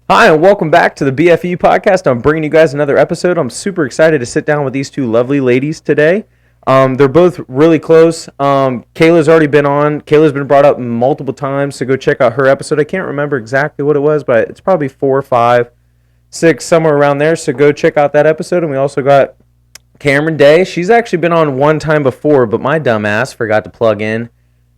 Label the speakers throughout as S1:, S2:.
S1: Hi, and welcome back to the BFE podcast. I'm bringing you guys another episode. I'm super excited to sit down with these two lovely ladies today. They're both really close. Kayla's already been on. Kayla's been brought up multiple times, so go check out her episode. I can't remember exactly what it was, but it's probably 4, 5, 6, somewhere around there. So go check out that episode. And we also got Cameron Day. She's actually been on one time before, but my dumb ass forgot to plug in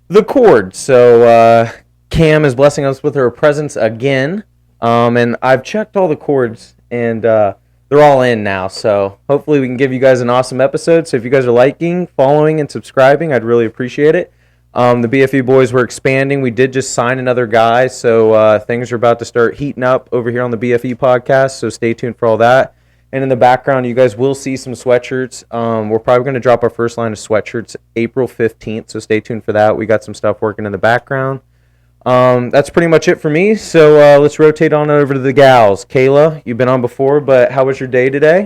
S1: the cord. So Cam is blessing us with her presence again. And I've checked all the chords, and they're all in now. So hopefully we can give you guys an awesome episode. So if you guys are liking, following, and subscribing, I'd really appreciate it. The BFE boys were expanding. We did just sign another guy, so things are about to start heating up over here on the BFE podcast. So stay tuned for all that. And in the background, you guys will see some sweatshirts. We're probably going to drop our first line of sweatshirts April 15th, so stay tuned for that. We got some stuff working in the background. That's pretty much it for me, so let's rotate on over to the gals. Kayla, you've been on before, but how was your day today?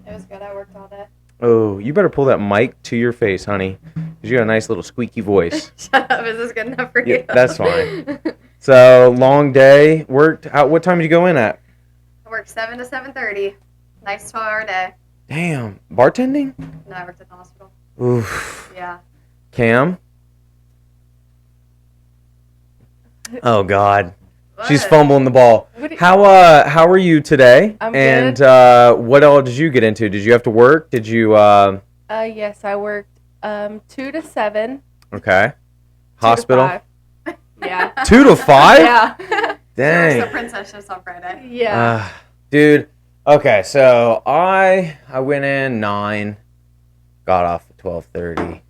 S2: It was good. I worked all day.
S1: Oh, you better pull that mic to your face, honey, because you got a nice little squeaky voice.
S2: Shut up. Is this good enough for you?
S1: Yeah, that's fine. So, long day. Worked. What time did you go in at?
S2: I worked 7 to 7:30. Nice 12-hour day.
S1: Damn. Bartending?
S2: No, I worked at the hospital.
S1: Oof.
S2: Yeah.
S1: Cam? Oh, God.
S2: What?
S1: She's fumbling the ball. How are you today?
S3: I'm
S1: and
S3: good.
S1: What all did you get into? Did you have to work? Did you
S3: Yes, I worked 2 to 7.
S1: Okay.
S3: 2 to
S1: Hospital?
S3: 5. Yeah.
S1: 2 to 5?
S3: Yeah.
S2: She works the
S1: Dang.
S2: princess shifts on Friday.
S3: Yeah.
S1: Dude. Okay, so I went in 9, got off at 12:30,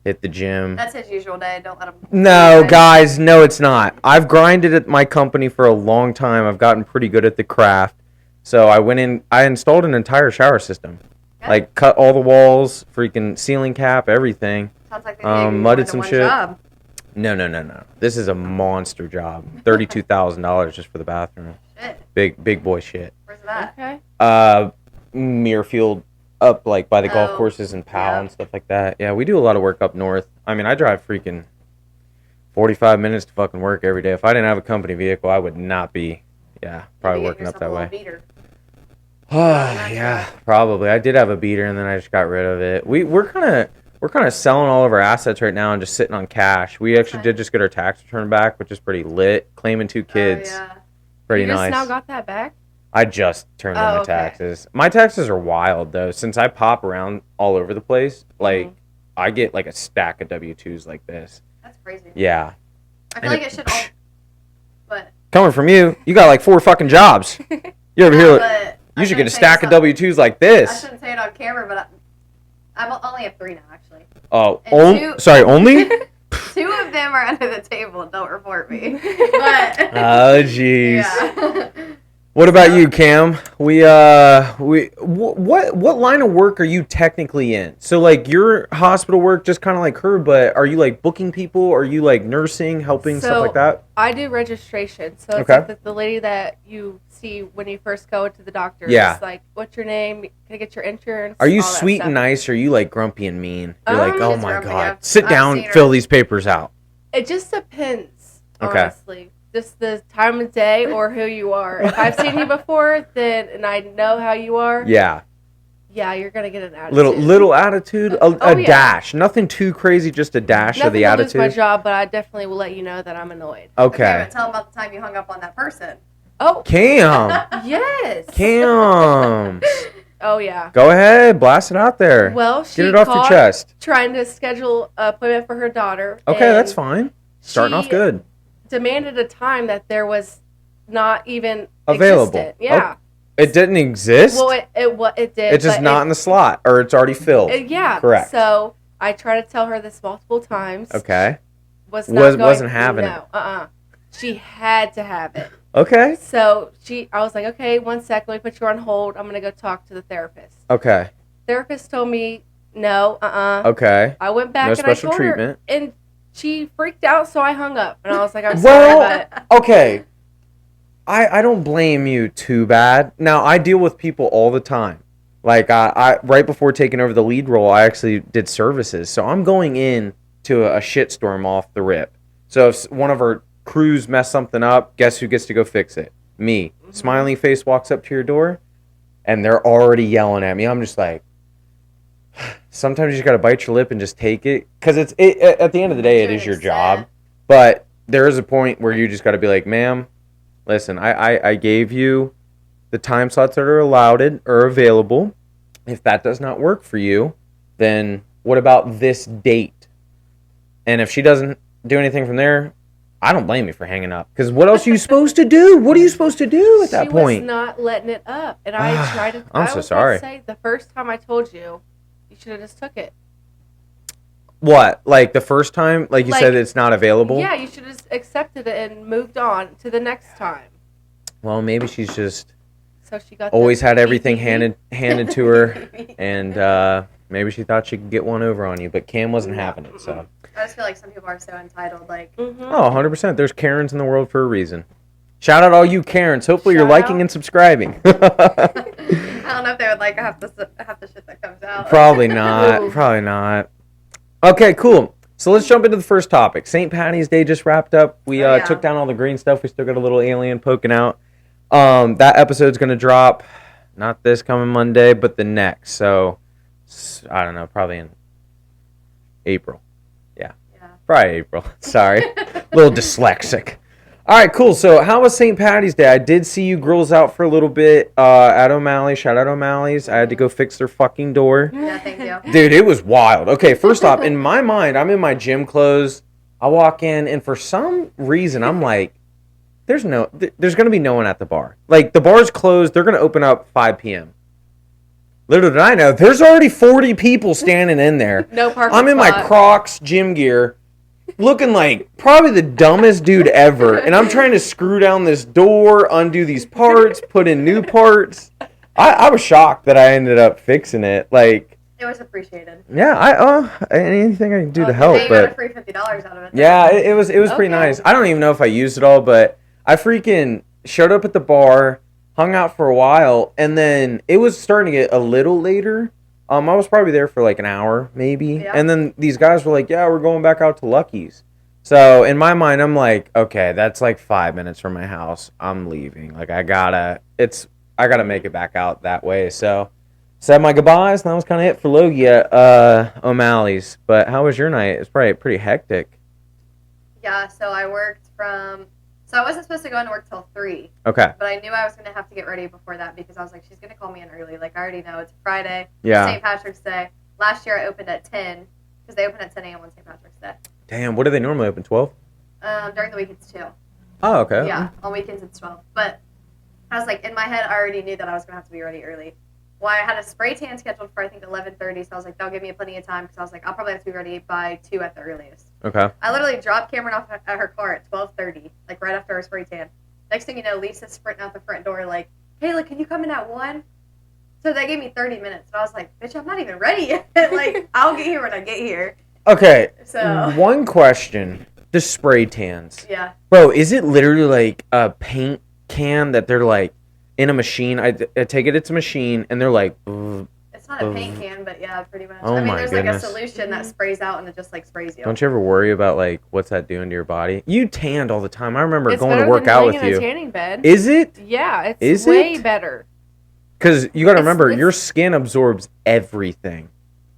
S1: hit the gym.
S2: That's his usual day. Don't let him.
S1: No, guys, no, it's not. I've grinded at my company for a long time. I've gotten pretty good at the craft. So I went in, I installed an entire shower system.
S2: Good.
S1: Like, cut all the walls, freaking ceiling cap, everything.
S2: Sounds like they
S1: mudded some shit.
S2: Job.
S1: No. This is a monster job. $32,000 just for the bathroom.
S2: Shit.
S1: Big boy shit.
S2: Where's that?
S3: Okay.
S1: Muirfield, up like by the golf courses and Powell
S2: yeah.
S1: and stuff like that. Yeah, we do a lot of work up north. I mean, I drive freaking 45 minutes to fucking work every day. If I didn't have a company vehicle, I would not be, probably
S2: Maybe
S1: working
S2: get
S1: up that
S2: yourself a
S1: way.
S2: little beater.
S1: Yeah, probably. I did have a beater, and then I just got rid of it. We're kind of selling all of our assets right now and just sitting on cash. We actually did just get our tax return back, which is pretty lit. Claiming 2 kids,
S2: Oh, yeah.
S1: pretty
S3: you
S1: nice.
S3: just now got that back?
S1: I just turned in my
S3: okay.
S1: taxes. My taxes are wild though. Since I pop around all over the place, like I get like a stack of W-2s like this.
S2: That's crazy.
S1: Yeah.
S2: I feel like it should all. But.
S1: Coming from you, you got like 4 fucking jobs. You over here?
S2: But
S1: You
S2: I
S1: should get a
S2: shouldn't say
S1: stack of
S2: so-
S1: W-2s like
S2: I
S1: this.
S2: shouldn't say it on camera, but I only have 3 now, actually.
S1: Oh,
S2: And
S1: sorry, only?
S2: 2 of them are under the table. Don't report me. But
S1: Oh, jeez.
S2: yeah.
S1: What about you, Cam? What line of work are you technically in? So like your hospital work, just kind of like her, but are you like booking people? Are you like nursing, helping, stuff like that?
S3: I do registration. So it's
S1: Okay.
S3: like the lady that you see when you first go to the doctor.
S1: Yeah.
S3: It's like, what's your name? Can I get your insurance?
S1: Are you
S3: All that
S1: sweet
S3: stuff.
S1: and nice, or are you like grumpy and mean? You're like, oh
S2: She's
S1: my
S2: grumpy.
S1: god, sit
S2: I've
S1: down,
S2: seen her.
S1: fill these papers out.
S3: It just depends,
S1: Okay.
S3: honestly. Just the time of day or who you are. If I've seen you before, then and I know how you are,
S1: Yeah,
S3: you're gonna get an attitude.
S1: little attitude, a
S3: yeah.
S1: dash, nothing too crazy, just a dash
S3: Nothing
S1: of the
S3: to lose
S1: attitude.
S3: my job, but I definitely will let you know that I'm annoyed.
S1: Okay,
S2: But tell them about the time you hung up on that person.
S3: Oh,
S1: Cam,
S3: yes.
S1: Cam,
S3: Oh, yeah.
S1: go ahead, blast it out there.
S3: Well, she
S1: Get it off your
S3: called
S1: chest.
S3: trying to schedule an appointment for her daughter.
S1: Okay,
S3: and
S1: that's fine. Starting off
S3: she
S1: good.
S3: demanded a time that there was not even
S1: Available.
S3: existent. Yeah.
S1: It didn't exist.
S3: Well, it did.
S1: It's just
S3: but
S1: not in the slot, or it's already filled.
S3: yeah.
S1: Correct.
S3: So I tried to tell her this multiple times.
S1: Okay.
S3: Wasn't
S1: having it.
S3: No. She had to have it.
S1: Okay.
S3: So I was like, okay, 1 second, let me put you on hold. I'm gonna go talk to the therapist.
S1: Okay.
S3: Therapist told me no.
S1: Okay.
S3: I went back
S1: No
S3: and
S1: special
S3: I told
S1: treatment.
S3: her, and she freaked out, so I hung up. And I was like, I'm sorry, but
S1: Okay. I don't blame you too bad. Now, I deal with people all the time. Like, I right before taking over the lead role, I actually did services. So I'm going in to a shitstorm off the rip. So if one of our crews mess something up, guess who gets to go fix it? Me. Smiling face walks up to your door, and they're already yelling at me. I'm just like, sometimes you just got to bite your lip and just take it. Because at the end of the day, it is your job. But there is a point where you just got to be like, ma'am, listen, I gave you the time slots that are allowed or available. If that does not work for you, then what about this date? And if she doesn't do anything from there, I don't blame you for hanging up. Because what else are you supposed to do? What are you supposed to do at that point?
S3: She was not letting it up. And I tried to...
S1: I'm so sorry.
S3: Say, the first time I told you, you should have just took it.
S1: What? Like the first time? Like you said it's not available?
S3: Yeah, you should have accepted it and moved on to the next time.
S1: Well, maybe she's just
S3: so she got
S1: always had everything handed to her. And maybe she thought she could get one over on you. But Cam wasn't having it, so...
S2: I just feel like some people are so entitled. Like,
S1: Oh, 100%. There's Karens in the world for a reason. Shout out all you Karens. Hopefully you're liking and subscribing.
S2: I don't know if they would like half the shit that comes out.
S1: Probably not. Probably not. Okay, cool. So let's jump into the first topic. St. Patty's Day just wrapped up. We took down all the green stuff. We still got a little alien poking out. That episode's going to drop not this coming Monday, but the next. So, I don't know, probably in April. Probably April. Sorry. A little dyslexic. All right, cool. So how was St. Patty's Day? I did see you girls out for a little bit at O'Malley's. Shout out O'Malley's. I had to go fix their fucking door.
S2: Yeah, thank you.
S1: Dude, it was wild. Okay, first off, in my mind, I'm in my gym clothes. I walk in, and for some reason, I'm like, there's going to be no one at the bar. Like, the bar's closed. They're going to open up 5 p.m. Little did I know, there's already 40 people standing in there.
S3: No parking
S1: I'm in my Crocs gym gear, looking like probably the dumbest dude ever. And I'm trying to screw down this door, undo these parts, put in new parts. I was shocked that I ended up fixing it. Like,
S2: it was appreciated.
S1: Yeah, anything I can do to help.
S2: You got a free $50 out of it.
S1: Yeah, it was pretty nice. I don't even know if I used it all, but I freaking showed up at the bar, hung out for a while, and then it was starting to get a little later. I was probably there for like an hour, maybe. Yeah. And then these guys were like, yeah, we're going back out to Lucky's. So in my mind, I'm like, okay, that's like 5 minutes from my house. I'm leaving. Like, I gotta make it back out that way. So said my goodbyes, and that was kind of it for Logie at O'Malley's. But how was your night? It's probably pretty hectic.
S2: Yeah, so I worked so I wasn't supposed to go into work till 3.
S1: Okay.
S2: But I knew I was going to have to get ready before that because I was like, she's going to call me in early. Like, I already know it's Friday.
S1: Yeah.
S2: St. Patrick's Day. Last year I opened at 10 because they open at 10 a.m. on St. Patrick's Day.
S1: Damn, what do they normally open, 12?
S2: During the week it's 2.
S1: Oh, okay.
S2: Yeah, on weekends it's 12. But I was like, in my head, I already knew that I was going to have to be ready early. Well, I had a spray tan scheduled for, I think, 11:30, so I was like, that'll give me plenty of time because I was like, I'll probably have to be ready by 2 at the earliest.
S1: Okay.
S2: I literally dropped Cameron off at her car at 12:30, like right after her spray tan. Next thing you know, Lisa's sprinting out the front door like, Kayla, can you come in at 1? So that gave me 30 minutes. And I was like, bitch, I'm not even ready yet. Like, I'll get here when I get here.
S1: Okay.
S2: So
S1: one question. The spray tans.
S2: Yeah.
S1: Bro, is it literally like a paint can that they're like in a machine? I take it it's a machine, and they're like...
S2: It's not a paint can, but yeah, pretty much.
S1: Oh,
S2: I mean,
S1: my
S2: there's
S1: goodness.
S2: like a solution that sprays out and it just like sprays you.
S1: Don't you ever worry about like what's that doing to your body? You tanned all the time. I remember
S3: it's
S1: going to work out with you.
S3: It's better than laying in a tanning bed.
S1: Is it?
S3: Yeah, it's way better.
S1: Because you got to remember, your skin absorbs everything.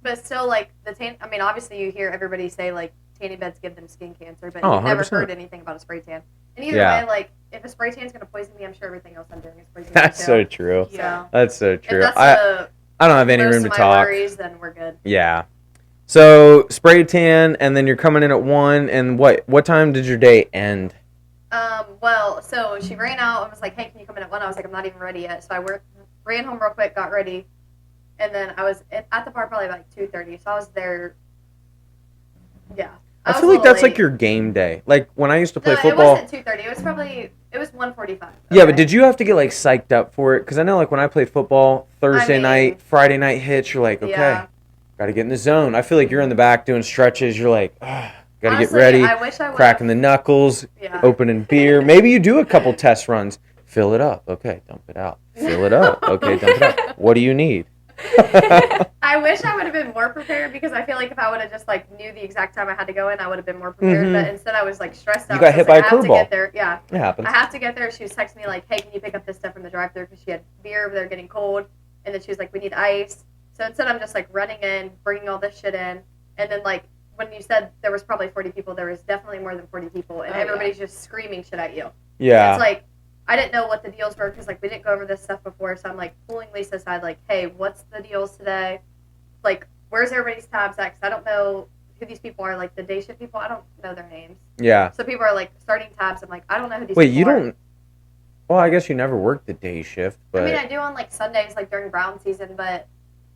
S2: But still, like, I mean, obviously you hear everybody say, like, tanning beds give them skin cancer, but
S1: Oh,
S2: you've never
S1: 100%.
S2: heard anything about a spray tan. And either way, like, if a spray tan is going to poison me, I'm sure everything else I'm doing is poisoning me.
S1: That's so true.
S2: Yeah.
S1: That's so true.
S2: If that's
S1: I don't have any room to
S2: most of my
S1: talk.
S2: worries, then we're good.
S1: Yeah. So spray tan, and then you're coming in at 1. And what time did your day end?
S2: Well, so she ran out and was like, "Hey, can you come in at 1?" I was like, "I'm not even ready yet." So I ran home real quick, got ready, and then I was at the bar probably like 2:30. So I was there. Yeah.
S1: I feel like that's like your game day. Like when I used to play football.
S2: It wasn't 2:30. It was 1:45. Okay?
S1: Yeah, but did you have to get like psyched up for it? Because I know like when I played football, Thursday night, Friday night hits, you're like, okay, got to get in the zone. I feel like you're in the back doing stretches. You're like, got to get ready.
S2: I wish I would.
S1: Cracking the knuckles, opening beer. Maybe you do a couple test runs. Fill it up. Okay, dump it out. Fill it up. Okay, dump it out. What do you need?
S2: I wish I would have been more prepared because I feel like if I would have just like knew the exact time I had to go in, I would have been more prepared.
S1: Mhm.
S2: But instead, I was like stressed out.
S1: You got
S2: So I
S1: hit
S2: was
S1: by
S2: like,
S1: a
S2: I have to
S1: curveball.
S2: get there. Yeah,
S1: It happens.
S2: I have to get there. She was texting me like, "Hey, can you pick up this stuff from the drive-thru?" Because she had beer over there getting cold, and then she was like, "We need ice." So instead, I'm just like running in, bringing all this shit in, and then like when you said there was probably 40 people, there was definitely more than 40 people, and
S3: Oh, yeah.
S2: everybody's just screaming shit at you.
S1: Yeah.
S2: It's like, I didn't know what the deals were because, like, we didn't go over this stuff before. So I'm, like, pulling Lisa aside, like, hey, what's the deals today? Like, where's everybody's tabs at? Because I don't know who these people are. Like, the day shift people, I don't know their names.
S1: Yeah.
S2: So people are, like, starting tabs. I'm like, I don't know who these
S1: Wait,
S2: people
S1: you
S2: are.
S1: don't. Well, I guess you never worked the day shift, but
S2: I mean, I do on, like, Sundays, like, during Brown season, but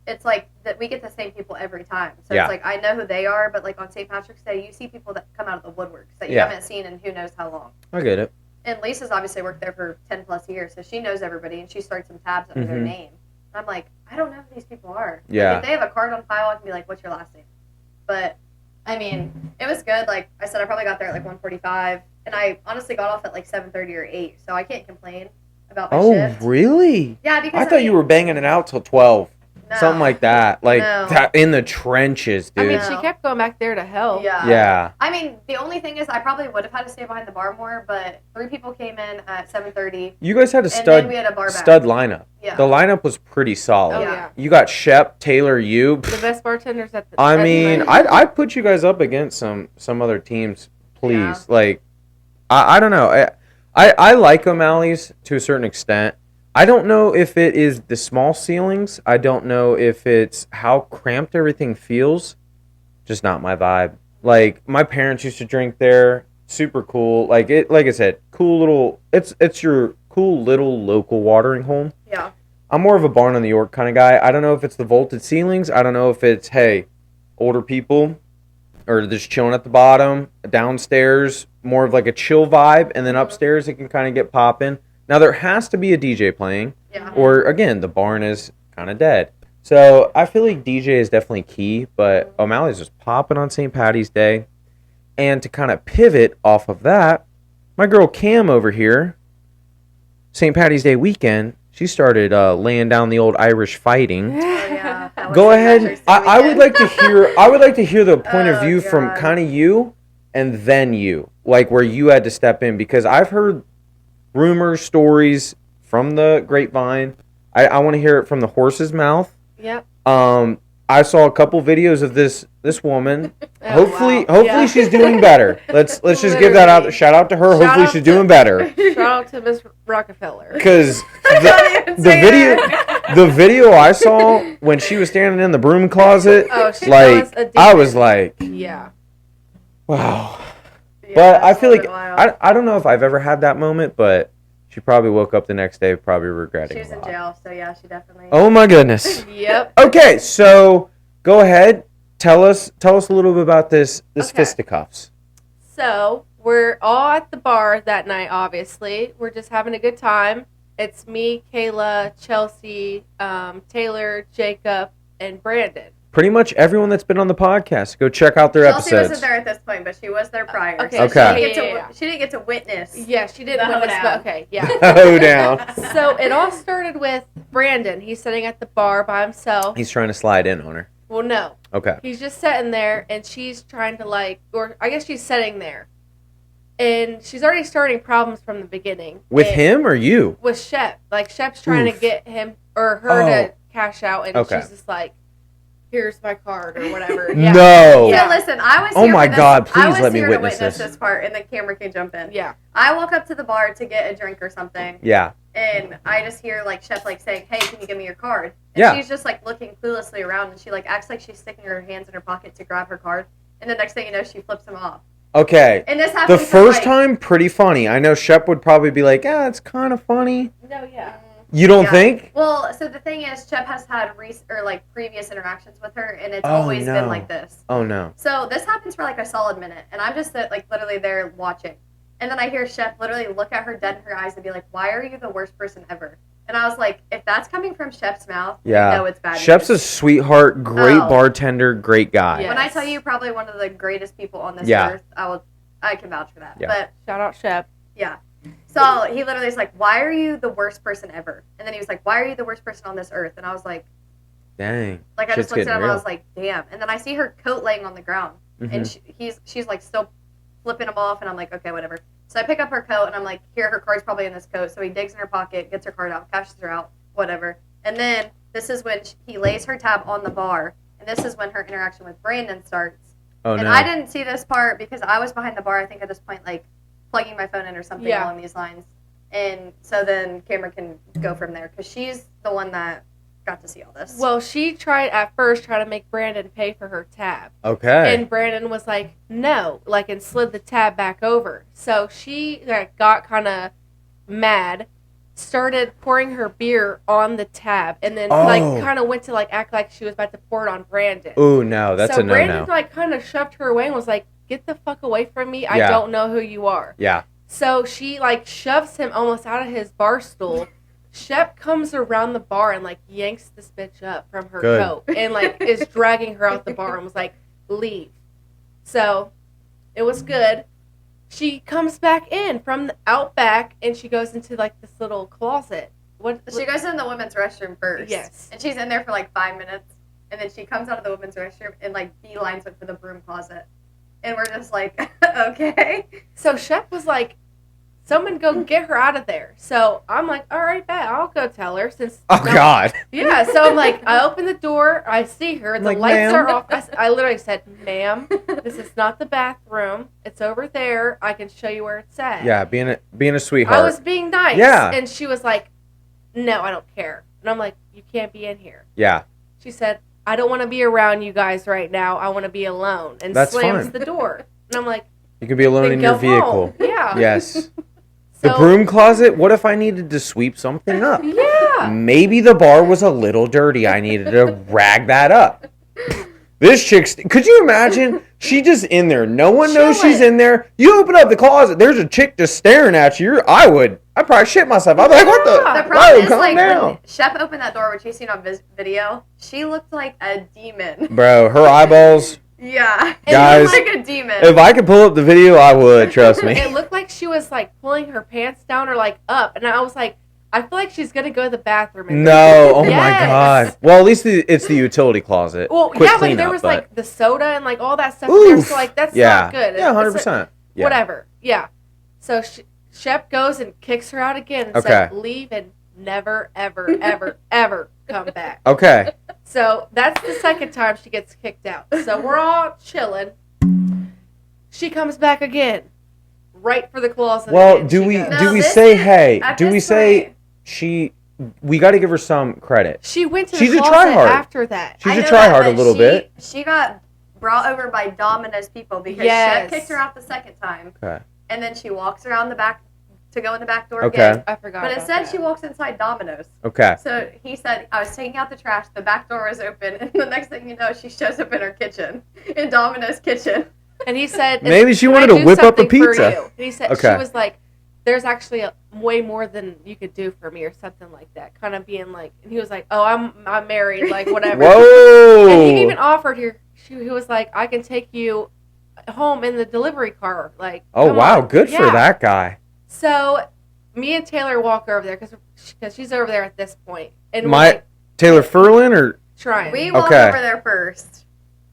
S2: it's, like, that we get the same people every time. So
S1: Yeah.
S2: it's, like, I know who they are, but, like, on St. Patrick's Day, you see people that come out of the woodworks that you
S1: Yeah.
S2: haven't seen in who knows how long.
S1: I get it.
S2: And Lisa's obviously worked there for 10 plus years, so she knows everybody, and she starts some tabs under their
S1: Mhm.
S2: name. And I'm like, I don't know who these people are.
S1: Yeah.
S2: Like, if they have a card on file, I can be like, what's your last name? But, I mean, it was good. Like I said, I probably got there at like 1:45, and I honestly got off at like 7:30 or 8, so I can't complain about my
S1: Oh,
S2: shift.
S1: really?
S2: Yeah, because
S1: I thought you were banging it out till 12.
S2: no.
S1: Something like that. Like,
S2: No.
S1: that in the trenches,
S3: I
S1: dude.
S3: mean,
S2: No.
S3: she kept going back there to help.
S2: Yeah.
S1: Yeah.
S2: I mean, the only thing is I probably would have had to stay behind the bar more, but 3 people came in at 7:30,
S1: You guys had a
S2: and then we
S1: stud
S2: had a bar back.
S1: stud lineup.
S2: Yeah.
S1: The lineup was pretty solid.
S3: Oh,
S2: Yeah.
S3: yeah.
S1: You got Shep, Taylor, you.
S3: The best bartenders at the
S1: I
S3: at the
S1: mean,
S3: night.
S1: I'd put you guys up against some other teams, please.
S2: Yeah.
S1: Like, I don't know. I like O'Malley's to a certain extent. I don't know if it is the small ceilings. I don't know if it's how cramped everything feels. Just not my vibe. Like, my parents used to drink there. Super cool. Like I said, cool little. It's your cool little local watering hole.
S2: Yeah.
S1: I'm more of a barn on the York kind of guy. I don't know if it's the vaulted ceilings. I don't know if it's, hey, older people or just chilling at the bottom, downstairs, more of like a chill vibe, and then upstairs it can kind of get popping. Now there has to be a DJ playing,
S2: Yeah.
S1: or again, the barn is kind of dead. So I feel like DJ is definitely key, but O'Malley's was popping on St. Patty's Day. And to kind of pivot off of that, my girl Kam over here, St. Patty's Day weekend, she started laying down the old Irish fighting.
S2: Oh, yeah. That was
S1: Go
S2: St.
S1: ahead.
S2: Patrick's Day
S1: I would
S2: weekend.
S1: like to hear. I would like to hear the point of
S2: Oh,
S1: view from
S2: God.
S1: kind of you, and then you, like where you had to step in, because I've heard rumors, stories from the grapevine. I want to hear it from the horse's mouth.
S3: Yep.
S1: I saw a couple videos of this woman.
S3: Oh,
S1: hopefully,
S3: wow.
S1: hopefully
S3: Yeah.
S1: she's doing better. Let's just give that out.
S3: Literally.
S1: Shout out to her.
S3: Shout
S1: Hopefully
S3: out
S1: she's
S3: to-
S1: doing better.
S3: Shout out to Miss Rockefeller.
S1: Because
S2: Don't even
S1: the
S2: say
S1: video,
S2: that.
S1: the video I saw when she was standing in the broom closet,
S3: Oh, she
S1: like
S3: was a
S1: I
S3: demon.
S1: was like,
S3: Yeah.
S1: wow.
S2: Yeah,
S1: But I
S2: it's a
S1: feel
S2: little
S1: like
S2: bit wild.
S1: I don't know if I've ever had that moment, but she probably woke up the next day probably regretting
S2: She was
S1: a
S2: in
S1: lot.
S2: jail, so yeah, she definitely.
S1: Oh my goodness.
S3: Yep.
S1: Okay, so go ahead, tell us a little bit about this
S3: Okay.
S1: fisticuffs.
S3: So we're all at the bar that night. Obviously, we're just having a good time. It's me, Kayla, Chelsea, Taylor, Jacob, and Brandon.
S1: Pretty much everyone that's been on the podcast, go check out their
S2: Chelsea
S1: episodes.
S2: wasn't there at this point, but she was there prior.
S3: Okay.
S2: So
S1: Okay.
S2: She didn't get to witness.
S3: Yeah, she didn't
S2: The
S3: witness,
S2: hoedown.
S3: but okay, yeah.
S1: Oh, down.
S3: So it all started with Brandon. He's sitting at the bar by himself.
S1: He's trying to slide in on her.
S3: Well, no.
S1: Okay.
S3: He's just sitting there, and she's trying to or I guess she's sitting there. And she's already starting problems from the beginning.
S1: With
S3: And-
S1: him or you?
S3: With Shep. Like, Shep's trying
S1: Oof.
S3: to get him or her
S1: Oh.
S3: to cash out, and
S1: Okay.
S3: she's just like, here's my card or whatever.
S1: No.
S3: Yeah.
S2: So listen, I was
S1: Oh
S2: here
S1: my
S2: for this,
S1: God, please
S2: I was
S1: let me
S2: here
S1: witness
S2: to witness
S1: this.
S2: this part, and then camera can jump in.
S3: Yeah.
S2: I walk up to the bar to get a drink or something,
S1: Yeah.
S2: and I just hear like Chef like saying, "Hey, can you give me your card?" And
S1: Yeah.
S2: she's just like looking cluelessly around, and she like acts like she's sticking her hands in her pocket to grab her card, and the next thing you know, she flips him off.
S1: Okay.
S2: And this
S1: The
S2: happened for,
S1: first
S2: like,
S1: time, pretty funny. I know Shep would probably be like, it's kind of funny.
S3: No, yeah.
S1: You don't
S2: Yeah.
S1: think?
S2: Well, so the thing is, Shep has had previous interactions with her, and it's
S1: Oh,
S2: always
S1: no.
S2: been like this.
S1: Oh, no.
S2: So this happens for like a solid minute, and I'm just like literally there watching. And then I hear Shep literally look at her dead in her eyes and be like, "Why are you the worst person ever?" And I was like, if that's coming from Shep's mouth,
S1: Yeah.
S2: you know it's bad.
S1: Shep's a
S2: news.
S1: sweetheart, great
S2: Oh.
S1: bartender, great guy.
S3: Yeah.
S2: When I
S3: Yes.
S2: tell you probably one of the greatest people on this
S1: Yeah.
S2: earth, I can vouch for that.
S1: Yeah.
S2: But
S3: Shout out Shep.
S2: yeah. So he literally is like, "Why are you the worst person ever?" And then he was like, "Why are you the worst person on this earth?" And I was like,
S1: Dang.
S2: Like, I
S1: Shit's
S2: just looked at
S1: getting
S2: him and I
S1: real.
S2: was like, damn. And then I see her coat laying on the ground.
S1: Mhm.
S2: And she's like still flipping them off. And I'm like, okay, whatever. So I pick up her coat and I'm like, here, her card's probably in this coat. So he digs in her pocket, gets her card out, cashes her out, whatever. And then this is when he lays her tab on the bar. And this is when her interaction with Brandon starts.
S1: Oh,
S2: And
S1: no.
S2: I didn't see this part because I was behind the bar, I think at this point, like plugging my phone in or something
S3: Yeah.
S2: along these lines. And so then Cameron can go from there because she's the one that got to see all this.
S3: Well, she tried to make Brandon pay for her tab.
S1: Okay.
S3: And Brandon was like, no, like, and slid the tab back over. So she got kind of mad, started pouring her beer on the tab, and then like kind of went to like act like she was about to pour it on Brandon.
S1: Ooh, no, that's
S3: so
S1: a no-no.
S3: Brandon like kind of shoved her away and was like, get the fuck away from me. I don't know who you are.
S1: Yeah.
S3: So she like shoves him almost out of his bar stool. Shep comes around the bar and like yanks this bitch up from her
S1: Good.
S3: coat and like is dragging her out the bar and was like, leave. So it was good. She comes back in from the out back and she goes into like this little closet. What
S2: She goes in the women's restroom first.
S3: Yes.
S2: And she's in there for like 5 minutes. And then she comes out of the women's restroom and like beelines it for the broom closet. And we're just like, okay.
S3: So Shep was like, someone go get her out of there. So I'm like, all right, bet. I'll go tell her since.
S1: Oh, God.
S3: Yeah, so I'm like, I open the door, I see her, the
S1: Like,
S3: lights
S1: ma'am?
S3: are off. I literally said, ma'am, this is not the bathroom. It's over there. I can show you where it's at.
S1: Yeah, being a sweetheart.
S3: I was being nice.
S1: Yeah.
S3: And she was like, no, I don't care. And I'm like, you can't be in here.
S1: Yeah.
S3: She said, I don't want to be around you guys right now. I want to be alone. And
S1: That's
S3: slams
S1: fine.
S3: the door. And I'm like,
S1: You can be alone
S3: then
S1: in
S3: go
S1: your vehicle.
S3: home. Yeah.
S1: Yes. The
S3: So-
S1: broom closet? What if I needed to sweep something up?
S3: Yeah.
S1: Maybe the bar was a little dirty. I needed to rag that up. This chick's... Could you imagine? She just in there. No one knows she's
S3: Chilling.
S1: in there. You open up the closet. There's a chick just staring at you. I'd probably shit myself. I'd be like, what the...
S3: Yeah.
S2: The problem
S1: Whoa,
S2: is,
S1: calm
S2: like,
S1: down.
S2: when Shep opened that door, which you've seen on video, she looked like a demon.
S1: Bro, her eyeballs...
S2: Yeah.
S1: Guys,
S2: She looked like a demon.
S1: If I could pull up the video, I would. Trust me.
S3: It looked like she was like pulling her pants down or like up. And I was like, I feel like she's going to go to the bathroom. in there.
S1: No, oh my
S3: Yes.
S1: God. Well, at least it's the utility closet.
S3: Well,
S1: Quick
S3: yeah, but
S1: cleanup,
S3: there was
S1: but...
S3: like the soda and like all that stuff in there.
S1: Oof.
S3: So like that's
S1: yeah.
S3: not good.
S1: Yeah,
S3: It's
S1: 100%. Yeah.
S3: Whatever. Yeah. So Shep goes and kicks her out again and
S1: Okay.
S3: said, leave and never, ever, ever, ever come back.
S1: Okay.
S3: So that's the second time she gets kicked out. So we're all chilling. She comes back again. Right for the closet.
S1: Well,
S3: again
S1: do
S3: she
S1: we
S3: goes.
S2: No,
S1: do we
S2: this
S1: say
S2: is-
S1: hey?
S2: at
S1: Do we
S2: this
S1: say
S2: point-
S1: we got to give her some credit?
S3: She went to
S1: She's
S3: the
S1: a
S3: closet
S1: tryhard.
S3: after that.
S1: She's
S2: I
S1: a
S2: know
S1: tryhard
S2: that,
S1: a little
S2: but
S1: bit.
S2: She got brought over by Domino's people because
S3: Yes.
S2: Shep kicked her out the second time.
S1: Okay.
S2: And then she walks around the back to go in the back door
S1: Okay.
S2: again.
S3: I forgot.
S2: But
S3: about
S2: instead,
S3: that.
S2: she walks inside Domino's.
S1: Okay.
S2: So he said, I was taking out the trash, the back door was open, and the next thing you know, she shows up in her kitchen, in Domino's kitchen.
S3: And he said,
S1: Maybe she
S3: "Can
S1: wanted
S3: I
S1: to
S3: do
S1: whip up a
S3: something for
S1: pizza."
S3: you?" And he said,
S1: Okay.
S3: she was like, there's actually way more than you could do for me or something like that. Kind of being like, and he was like, oh, I'm married, like whatever.
S1: Whoa.
S3: And he even offered her, he was like, I can take you home in the delivery car. Like,
S1: Oh
S3: come
S1: wow,
S3: on.
S1: good for
S3: Yeah.
S1: that guy.
S3: So me and Taylor walk over there because she's over there at this point. And we're
S1: My
S3: like,
S1: Taylor Furlan or
S3: trying.
S2: We walk
S1: Okay.
S2: over there first.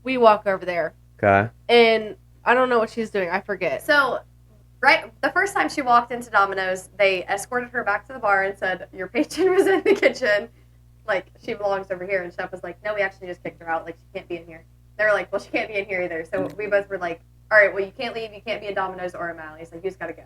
S3: We walk over there.
S1: okay.
S3: And I don't know what she's doing. I forget.
S2: So, right, the first time she walked into Domino's, they escorted her back to the bar and said, your patron was in the kitchen. Like, she belongs over here. And Shep was like, no, we actually just kicked her out. Like, she can't be in here. They were like, well, she can't be in here either. So we both were like, all right, well, you can't leave. You can't be in Domino's or a Mally's. Like, you just got to go.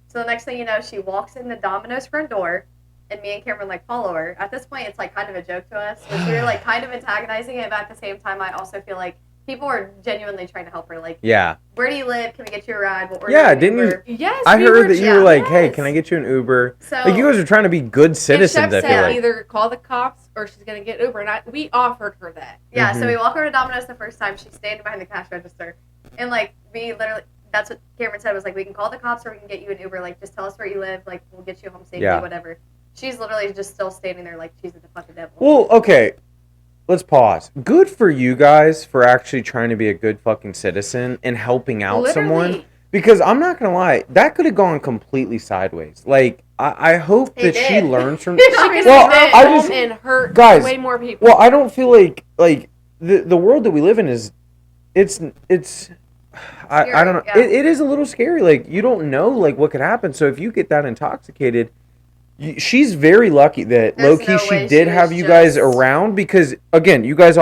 S2: So the next thing you know, she walks in the Domino's front door, and me and Cameron, like, follow her. At this point, it's, like, kind of a joke to us. But we were, like, kind of antagonizing it. But at the same time, I also feel like people were genuinely trying to help her. Like,
S1: Yeah.
S2: where do you live? Can we get you a ride? We'll order
S1: Yeah,
S2: you an
S1: didn't you-
S2: Uber.
S3: Yes,
S1: I
S3: we
S1: heard
S3: were
S1: that you
S3: just-
S1: were like, hey,
S3: yes.
S1: can I get you an Uber?
S2: So,
S1: Like you guys are trying to be good citizens, I
S3: And Shep
S1: feel
S3: said
S1: like.
S3: either call the cops or she's gonna get Uber, and we offered her that.
S2: yeah,
S1: Mhm.
S2: so we walk over to Domino's the first time. She's standing behind the cash register. And, like, we literally, that's what Cameron said, was like, we can call the cops or we can get you an Uber. Like, just tell us where you live. Like, we'll get you home safely,
S1: Yeah.
S2: whatever. She's literally just still standing there like she's at the fucking devil.
S1: Well, okay. Let's pause. Good for you guys for actually trying to be a good fucking citizen and helping out someone.
S3: Literally.
S1: Because I'm not gonna lie, that could have gone completely sideways. Like I hope
S2: It
S1: that she
S2: did.
S1: learns from.
S3: She could
S1: Well,
S3: have
S1: I
S3: been
S1: just-
S3: home and hurt
S1: guys,
S3: way more people.
S1: Well, I don't feel like the world that we live in is it's I don't know.
S2: Scary, yeah.
S1: It is a little scary. Like you don't know like what could happen. So if you get that intoxicated, she's very lucky that
S2: There's
S1: low key
S2: no
S1: she
S2: way
S1: did
S2: she
S1: have
S2: was
S1: you guys
S2: just-
S1: around because again, you guys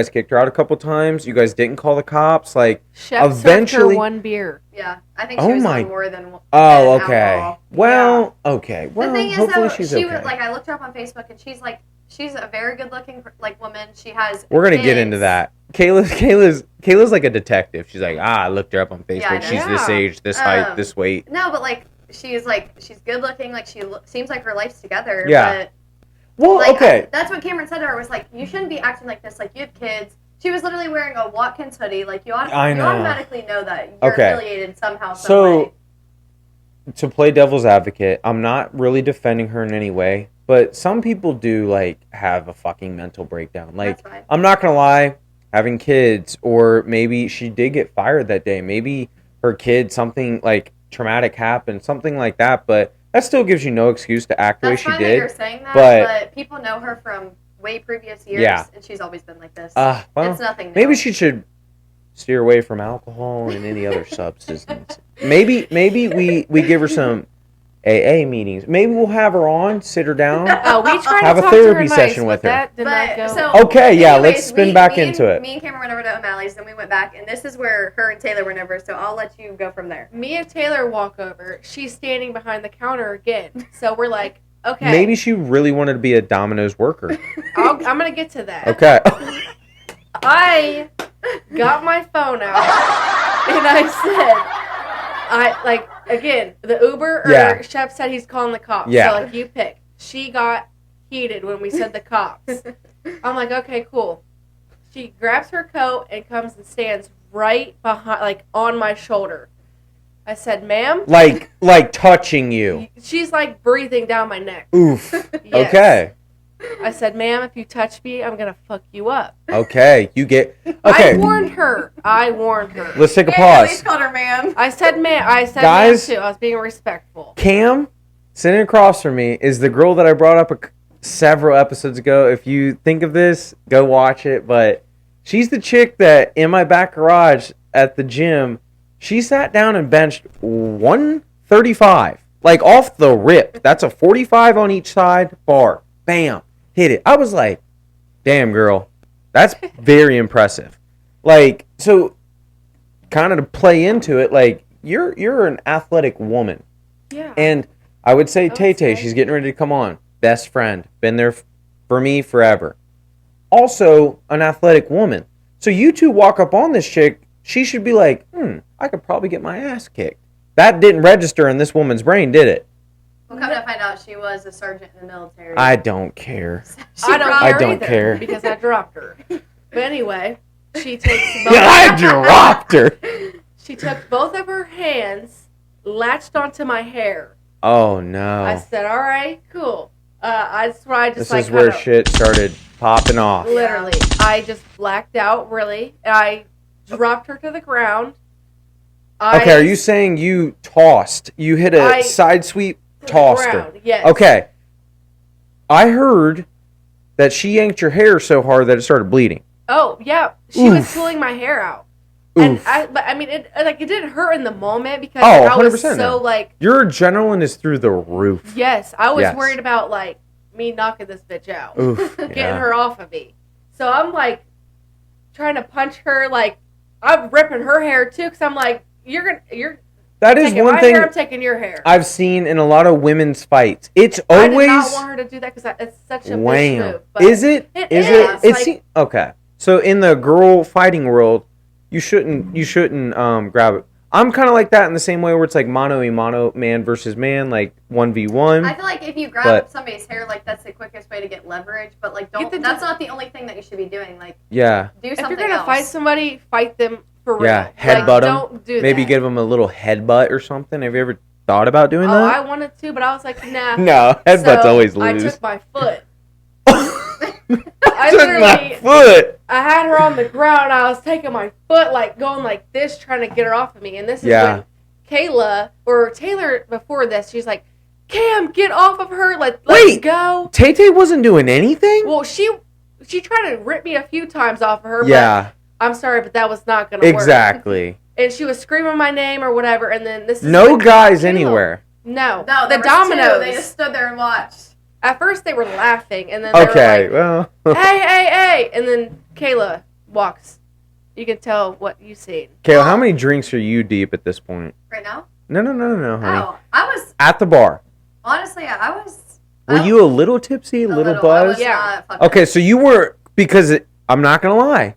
S1: kicked her out a couple times. You guys didn't call the cops. Like
S3: Chef served
S1: eventually-
S3: her one beer.
S2: Yeah, I think she
S1: Oh
S2: was
S1: my-
S2: on more than
S1: oh,
S2: than
S1: okay.
S2: alcohol.
S1: Well, okay.
S2: The
S1: Well,
S2: thing is,
S1: hopefully
S2: though,
S1: she's
S2: she
S1: okay.
S2: was like, I looked her up on Facebook, and she's a very good-looking like woman. She has.
S1: We're gonna get
S2: kids.
S1: into that. Kayla's like a detective. She's like, I looked her up on Facebook.
S2: Yeah, I know.
S1: She's this
S3: Yeah.
S1: age, this height, this weight.
S2: No, but she's good looking. Like seems like her life's together.
S1: Yeah.
S2: But,
S1: Well,
S2: like,
S1: okay.
S2: that's what Cameron said to her was like, you shouldn't be acting like this. Like you have kids. She was literally wearing a Watkins hoodie. Like you
S1: I know.
S2: automatically know that you're
S1: Okay.
S2: affiliated somehow. Some
S1: So,
S2: way.
S1: to play devil's advocate, I'm not really defending her in any way, but some people do like have a fucking mental breakdown. Like,
S2: That's fine.
S1: I'm not gonna lie, having kids, or maybe she did get fired that day. Maybe her kid, something like traumatic happened, something like that. But that still gives you no excuse to act the way
S2: That's
S1: she
S2: fine that you're
S1: did.
S2: saying that,
S1: but-
S2: but people know her from way previous years,
S1: Yeah.
S2: and she's always been like this.
S1: Well,
S2: it's nothing new.
S1: maybe she should steer away from alcohol and any other substance. Maybe we give her some AA meetings. Maybe we'll have her on, sit her down.
S3: Oh, we tried
S1: Have
S3: to
S1: a
S3: talk to her
S1: therapy
S3: nice,
S1: session
S3: but
S1: with her.
S3: that did not
S2: But
S3: go.
S2: so
S1: Okay, yeah,
S2: anyways,
S1: let's spin back into it.
S2: Me and Cameron went over to O'Malley's, then we went back, and this is where her and Taylor went over. So I'll let you go from there.
S3: Me and Taylor walk over. She's standing behind the counter again. So we're like, okay.
S1: Maybe she really wanted to be a Domino's worker.
S3: I'm going to get to that.
S1: Okay.
S3: I got my phone out and again, the Uber or
S1: Yeah.
S3: Chef said he's calling the cops.
S1: Yeah.
S3: So, you pick. She got heated when we said the cops. I'm like, okay, cool. She grabs her coat and comes and stands right behind, on my shoulder. I said, ma'am.
S1: like touching you.
S3: She's breathing down my neck.
S1: Oof.
S3: Yes.
S1: Okay.
S3: I said, ma'am, if you touch me, I'm going to fuck you up.
S1: Okay. You get.
S3: I
S1: Okay.
S3: warned her.
S1: Let's take a
S2: Yeah,
S1: pause.
S2: called her ma'am.
S3: I said ma'am.
S1: Guys-
S3: Ma'am too. I was being respectful.
S1: Cam, sitting across from me, is the girl that I brought up several episodes ago. If you think of this, go watch it. But she's the chick that in my back garage at the gym, she sat down and benched 135. Like off the rip. That's a 45 on each side. Bar. Bam. Hit it. I was like, damn, girl. That's very impressive. So kind of to play into it, you're an athletic woman.
S3: Yeah.
S1: And I would say
S3: I would
S1: Tay
S3: say.
S1: she's getting ready to come on. Best friend. Been there for me forever. Also, an athletic woman. So you two walk up on this chick, she should be like, I could probably get my ass kicked. That didn't register in this woman's brain, did it?
S2: Well, come to find out, she was a sergeant in the military.
S1: I don't care.
S3: I don't,
S1: I
S3: care
S1: don't
S3: either
S1: care.
S3: because I dropped her. But anyway, she takes both.
S1: I dropped her.
S3: She took both of her hands, latched onto my hair.
S1: Oh, no.
S3: I said, "All right, cool." I just
S1: This is where
S3: kinda-
S1: shit started popping off.
S3: Literally, I just blacked out. Really, I dropped her to the ground.
S1: Okay, are you saying you tossed? You hit a side sweep, tossed her.
S3: ground, yes.
S1: Okay. I heard that she yanked your hair so hard that it started bleeding.
S3: Oh yeah, she was
S1: Oof.
S3: pulling my hair out, and
S1: Oof.
S3: it didn't hurt in the moment because
S1: Oh,
S3: I was
S1: 100%
S3: so
S1: no. Your adrenaline is through the roof.
S3: yes, I was
S1: Yes.
S3: worried about me knocking this bitch out,
S1: Oof.
S3: getting
S1: Yeah.
S3: her off of me. So I'm trying to punch her, I'm ripping her hair too, because I'm like, you're
S1: That is
S3: taking
S1: one
S3: my
S1: thing
S3: hair, I'm taking your hair.
S1: I've seen in a lot of women's fights. It's
S3: I did
S1: always
S3: not want her to do that because it's such a bitch
S1: wham.
S3: move. But
S1: Is it?
S3: It
S1: Is
S3: is.
S1: it? It's okay. So in the girl fighting world, you shouldn't grab it. I'm kind of like that in the same way where it's mano a mano, man versus man, 1v1.
S2: I feel like if you grab
S1: But-
S2: somebody's hair, that's the quickest way to get leverage. But
S3: Get the-
S2: that's not the only thing that you should be doing.
S1: Yeah.
S2: Do
S3: if
S2: something
S3: you're gonna
S2: else.
S3: fight somebody, fight them for real.
S1: Yeah, headbutt 'em.
S3: Don't do
S1: Maybe
S3: that.
S1: give them a little headbutt or something. Have you ever thought about doing
S3: Oh,
S1: that?
S3: I wanted to, but I was like, nah.
S1: No, headbutt's
S3: So
S1: always
S3: I
S1: lose.
S3: took my foot I
S1: Took my
S3: literally,
S1: foot.
S3: I had her on the ground. I was taking my foot, like going like this, trying to get her off of me. And this is when Kayla or Taylor before this, she's like, "Cam, get off of her! Let's go."
S1: Tay wasn't doing anything.
S3: Well, she tried to rip me a few times off of her.
S1: Yeah.
S3: But I'm sorry, but that was not gonna work.
S1: Exactly.
S3: And she was screaming my name or whatever. And then this is
S1: no
S3: when
S1: guys
S3: Kayla,
S1: anymore.
S2: No,
S3: the dominoes.
S2: They just stood there and watched.
S3: At first, they were laughing, and then they were like,
S1: well.
S3: hey, and then Kayla walks. You can tell what you seen.
S1: Kayla, how many drinks are you deep at this point?
S2: Right now?
S1: No, honey.
S2: Oh, I was
S1: at the bar.
S2: Honestly, I was.
S1: Were you a little tipsy, a little buzzed?
S2: Yeah.
S1: Okay, so you were because I'm not gonna lie.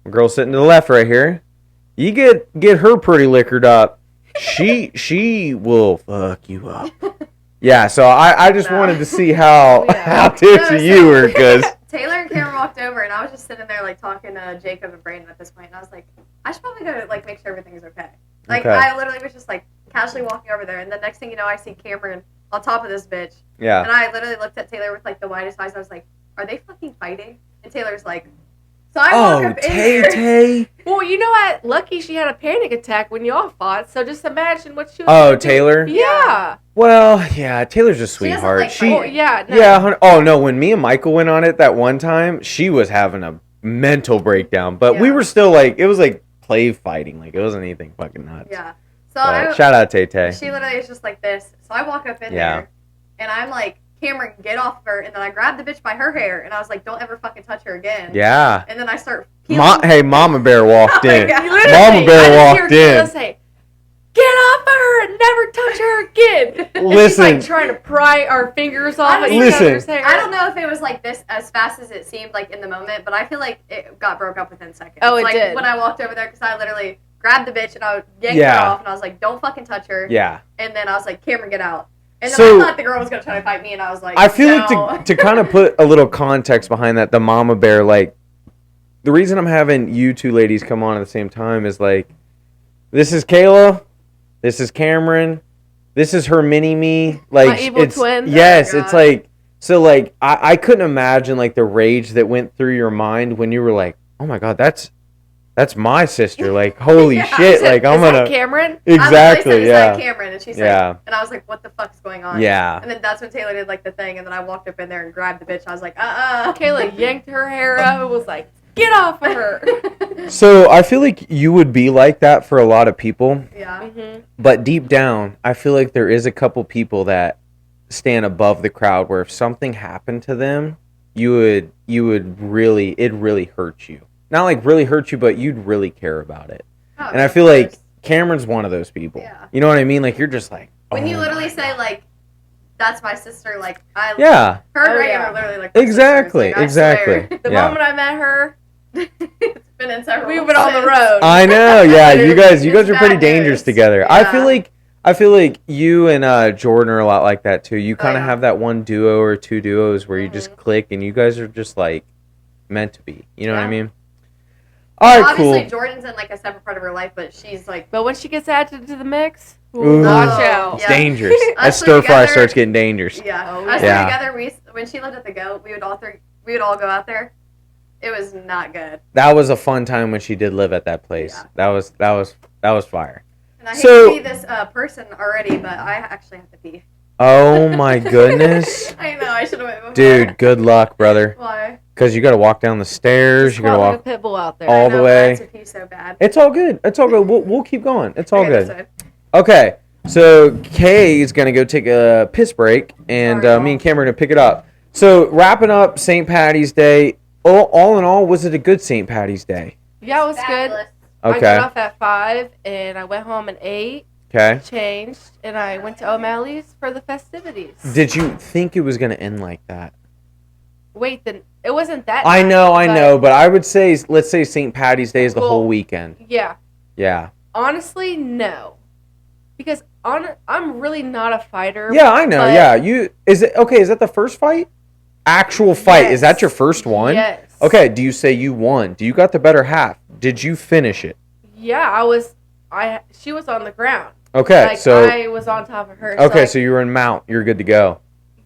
S1: The girl sitting to the left right here. You get her pretty liquored up. She will fuck you up. Yeah, so I just wanted to see how tipsy you were, because
S2: Taylor and Cameron walked over, and I was just sitting there like talking to Jacob and Brandon at this point, and I was like, I should probably go like make sure everything is okay. Like I literally was just like casually walking over there, and the next thing you know, I see Cameron on top of this bitch.
S1: Yeah.
S2: And I literally looked at Taylor with like the widest eyes. I was like, are they fucking fighting? And Taylor's like, so I walk up in there.
S3: Well, you know what? Lucky she had a panic attack when y'all fought. So just imagine what she was.
S1: Oh, Taylor?
S3: Yeah.
S1: Well, yeah, Taylor's a sweetheart.
S3: Yeah.
S1: Oh no, when me and Michael went on it that one time, she was having a mental breakdown. But we were still like, it was like play fighting. Like it wasn't anything fucking nuts.
S2: Yeah. So
S1: shout out Tay Tay.
S2: She literally is just like this. So I walk up in there, and I'm like, Cameron, get off of her. And then I grabbed the bitch by her hair, and I was like, don't ever fucking touch her again.
S1: Yeah.
S2: And then I start
S1: hey, Mama Bear walked in.
S3: Mama
S1: Bear walked in.
S3: Say, get off of her and never touch her again. And
S1: Listen.
S3: she's like trying to pry our fingers off of each other's hair.
S2: I don't know if it was like this as fast as it seemed like in the moment, but I feel like it got broke up within seconds.
S3: Oh, it
S2: like,
S3: did.
S2: When I walked over there, because I literally grabbed the bitch and I yanked her off, and I was like, don't fucking touch her.
S1: Yeah.
S2: And then I was like, Cameron, get out. And then I thought the girl was going to try to fight me, and I was like,
S1: I feel like to kind of put a little context behind that, the Mama Bear, like, the reason I'm having you two ladies come on at the same time is, like, this is Kayla, this is Cameron, this is her mini-me. Like,
S3: my evil twin.
S1: Yes, it's like, so, like, I couldn't imagine, like, the rage that went through your mind when you were like, oh, my God, that's my sister. Like, holy shit. Like, I'm going to.
S3: Cameron?
S1: Exactly,
S2: I said, Cameron. And she's like, and I was like, what the fuck's going on?
S1: Yeah.
S2: And then that's when Taylor did, like, the thing. And then I walked up in there and grabbed the bitch. I was like,
S3: Kayla yanked her hair up and was like, get off of her.
S1: So, I feel like you would be like that for a lot of people.
S2: Yeah.
S3: Mm-hmm.
S1: But deep down, I feel like there is a couple people that stand above the crowd where if something happened to them, it'd really hurt you. Not like really hurt you, but you'd really care about it.
S2: Oh,
S1: and I feel like Cameron's one of those people.
S2: Yeah.
S1: You know what I mean? Like, you're just like,
S2: when you literally say, like, that's my sister, like, her and Reagan are literally like,
S1: exactly.
S3: The moment I met her,
S2: it's been in several
S3: we've been on the road.
S1: I know, yeah. you guys are pretty dangerous together.
S2: Yeah.
S1: I feel like you and Jordan are a lot like that too. You kind of have that one duo or two duos where you just click and you guys are just like meant to be. You know what I mean? All right,
S2: obviously,
S1: cool.
S2: Jordan's in like a separate part of her life, but she's like.
S3: But when she gets added to the mix,
S1: Ooh.
S3: watch out.
S1: It's dangerous. That stir fry starts getting dangerous.
S2: Yeah.
S3: Oh,
S2: Us together, when she lived at the Goat, we would all go out there. It was not good.
S1: That was a fun time when she did live at that place.
S2: Yeah.
S1: That was fire.
S2: And I hate to be this person already, but I actually have to pee.
S1: Oh my goodness.
S2: I know, I should have went before.
S1: Dude, good luck, brother.
S2: Why?
S1: Because you got to walk down the stairs. You got to walk
S3: like a pit bull out there.
S1: all the way.
S2: I have to pee so bad.
S1: It's all good. We'll keep going. It's all good.
S2: So.
S1: Okay, so Kay is gonna go take a piss break, and me and Cameron are gonna pick it up. So wrapping up St. Patty's Day. All in all, was it a good St. Patty's Day?
S3: Yeah, it was
S2: Fabulous.
S3: good.
S1: Okay.
S3: I got off at 5, and I went home at 8.
S1: Okay.
S3: Changed, and I went to O'Malley's for the festivities.
S1: Did you think it was gonna end like that?
S3: Wait, then it wasn't that.
S1: I know, but I would say, let's say St. Patty's Day is the whole weekend.
S3: Yeah.
S1: Yeah.
S3: Honestly, no, because I'm really not a fighter.
S1: Yeah, I know. Yeah, is that the first fight? Actual fight?
S3: Yes.
S1: Is that your first one?
S3: Yes.
S1: Okay. Do you say you won? Do you got the better half? Did you finish it?
S3: Yeah, she was on the ground.
S1: Okay,
S3: like,
S1: so
S3: I was on top of her.
S1: Okay, so you were in mount. You're good to go.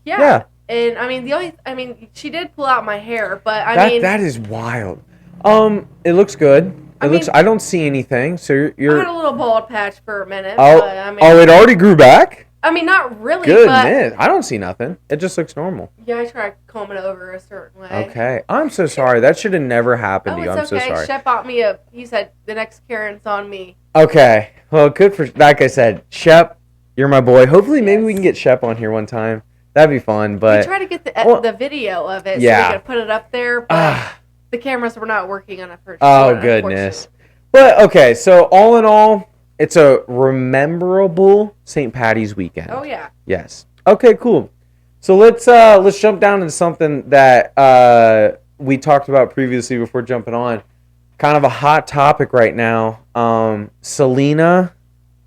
S3: Yeah. And she did pull out my hair, but
S1: that is wild. It looks good. I don't see anything. So
S3: I had a little bald patch for a minute.
S1: Oh,
S3: but,
S1: it already grew back?
S3: Not really.
S1: Goodness, I don't see nothing. It just looks normal.
S3: Yeah, I try to comb it over a certain way.
S1: Okay, I'm so sorry. That should have never happened to you. I'm
S3: so sorry. Shep bought me he said the next Karen's on me.
S1: Okay, well, good for, like I said, Shep, you're my boy. Hopefully, maybe we can get Shep on here one time. That'd be fun, but...
S3: We try to get the video of it so we can put it up there, but the cameras were not working on it for
S1: Oh, goodness. But, okay, so all in all, it's a rememberable St. Patty's weekend.
S3: Oh, yeah.
S1: Yes. Okay, cool. So let's jump down into something that we talked about previously before jumping on. Kind of a hot topic right now. Selena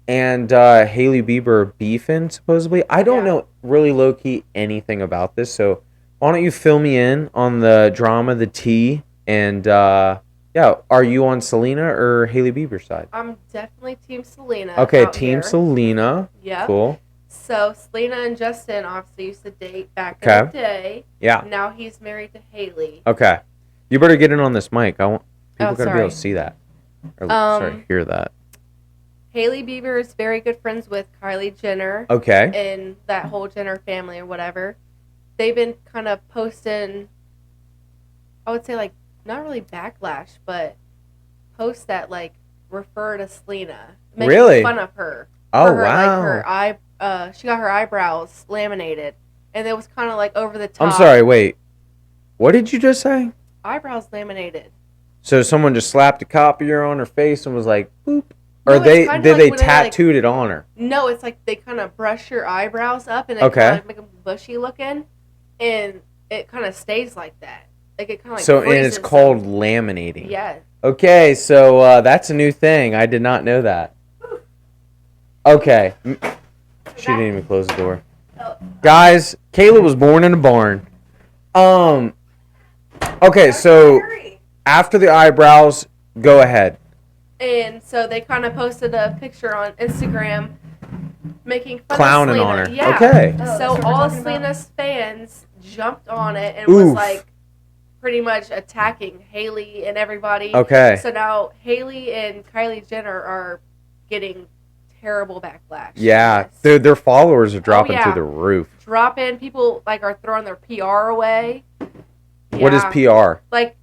S1: and Hailey Bieber beefing, supposedly. I don't know really low-key anything about this, so why don't you fill me in on the drama, the tea, and are you on Selena or Hailey Bieber's side?
S3: I'm definitely Team Selena.
S1: Okay, Team Selena.
S3: Yeah.
S1: Cool.
S3: So Selena and Justin obviously used to date back in the day.
S1: Yeah.
S3: Now he's married to Hailey.
S1: Okay. You better get in on this mic. People gotta
S3: sorry.
S1: be able to see that. Or hear that.
S3: Hailey Bieber is very good friends with Kylie Jenner.
S1: Okay.
S3: And that whole Jenner family or whatever. They've been kind of posting, I would say, like, not really backlash, but posts that, like, refer to Selena. Making fun of her.
S1: Oh,
S3: wow.
S1: Like,
S3: she got her eyebrows laminated. And it was kind of, like, over the top.
S1: I'm sorry, wait. What did you just say?
S3: Eyebrows laminated.
S1: So someone just slapped a copier on her face and was like, boop.
S3: No,
S1: or they tattooed it on her?
S3: No, it's like they kind of brush your eyebrows up and they kind of make them bushy looking. And it kind of stays like that. Like it kind of like
S1: so, and it's called laminating.
S3: Yeah.
S1: Okay, so that's a new thing. I did not know that. Okay. She didn't even close the door. Guys, Kayla was born in a barn. Okay, so after the eyebrows, go ahead.
S3: And so they kind of posted a picture on Instagram making fun
S1: Clowning
S3: of Selena.
S1: on her.
S3: Yeah.
S1: Okay.
S3: So all of Selena's fans jumped on it and was like pretty much attacking Hailey and everybody.
S1: Okay.
S3: So now Hailey and Kylie Jenner are getting terrible backlash.
S1: Yeah. Their followers are dropping through the roof.
S3: Dropping. People like are throwing their PR away. Yeah.
S1: What is PR?
S3: Like,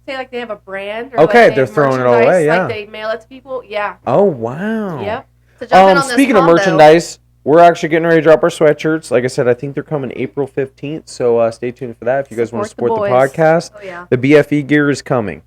S3: say like they have a brand. Or
S1: okay,
S3: like
S1: they're throwing it all away. Yeah.
S3: Like they mail it to people. Yeah.
S1: Oh wow.
S3: Yep.
S2: So
S1: speaking of merchandise, we're actually getting ready to drop our sweatshirts. Like I said, I think they're coming April 15th. So stay tuned for that if you guys want to support the podcast.
S2: Oh, yeah.
S1: The BFE gear is coming.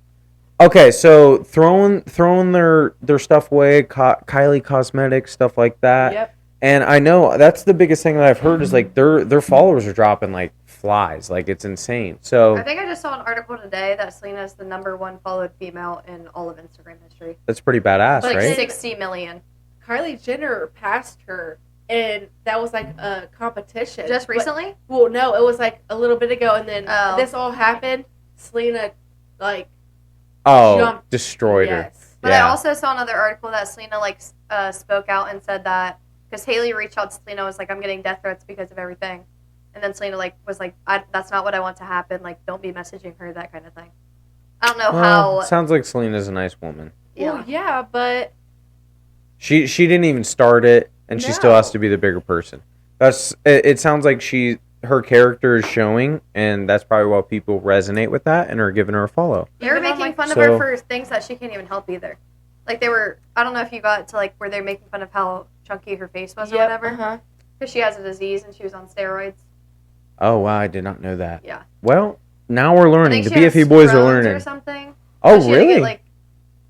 S1: Okay, so throwing their stuff away, Kylie Cosmetics, stuff like that.
S3: Yep.
S1: And I know that's the biggest thing that I've heard is like their followers are dropping like flies. Like it's insane. So
S2: I think I just saw an article today that Selena is the #1 followed female in all of Instagram history.
S1: That's pretty badass,
S2: like
S1: right?
S2: 60 million.
S3: Kylie Jenner passed her, and that was like a competition.
S2: Just recently?
S3: Well, no, it was like a little bit ago, and then this all happened. Selena, like, jumped.
S1: Destroyed her.
S3: Yes.
S2: But I also saw another article that Selena like spoke out and said that because Hailey reached out to Selena was like, I'm getting death threats because of everything, and then Selena like was like, that's not what I want to happen. Like, don't be messaging her, that kind of thing. I don't know how.
S1: Sounds like Selena's a nice woman.
S2: Yeah.
S3: Well, yeah, but
S1: she didn't even start it, and she still has to be the bigger person. It sounds like her character is showing, and that's probably why people resonate with that and are giving her a follow.
S2: They're making fun of her for things that she can't even help either. Like they were, I don't know if you got to like where they're making fun of how chunky her face was or whatever. Because she has a disease and she was on steroids.
S1: Oh wow, I did not know that.
S2: Yeah.
S1: Well, now we're learning. The
S2: BFE
S1: BFE boys are learning.
S2: Or something.
S1: Oh
S2: so
S1: really?
S2: Get, like,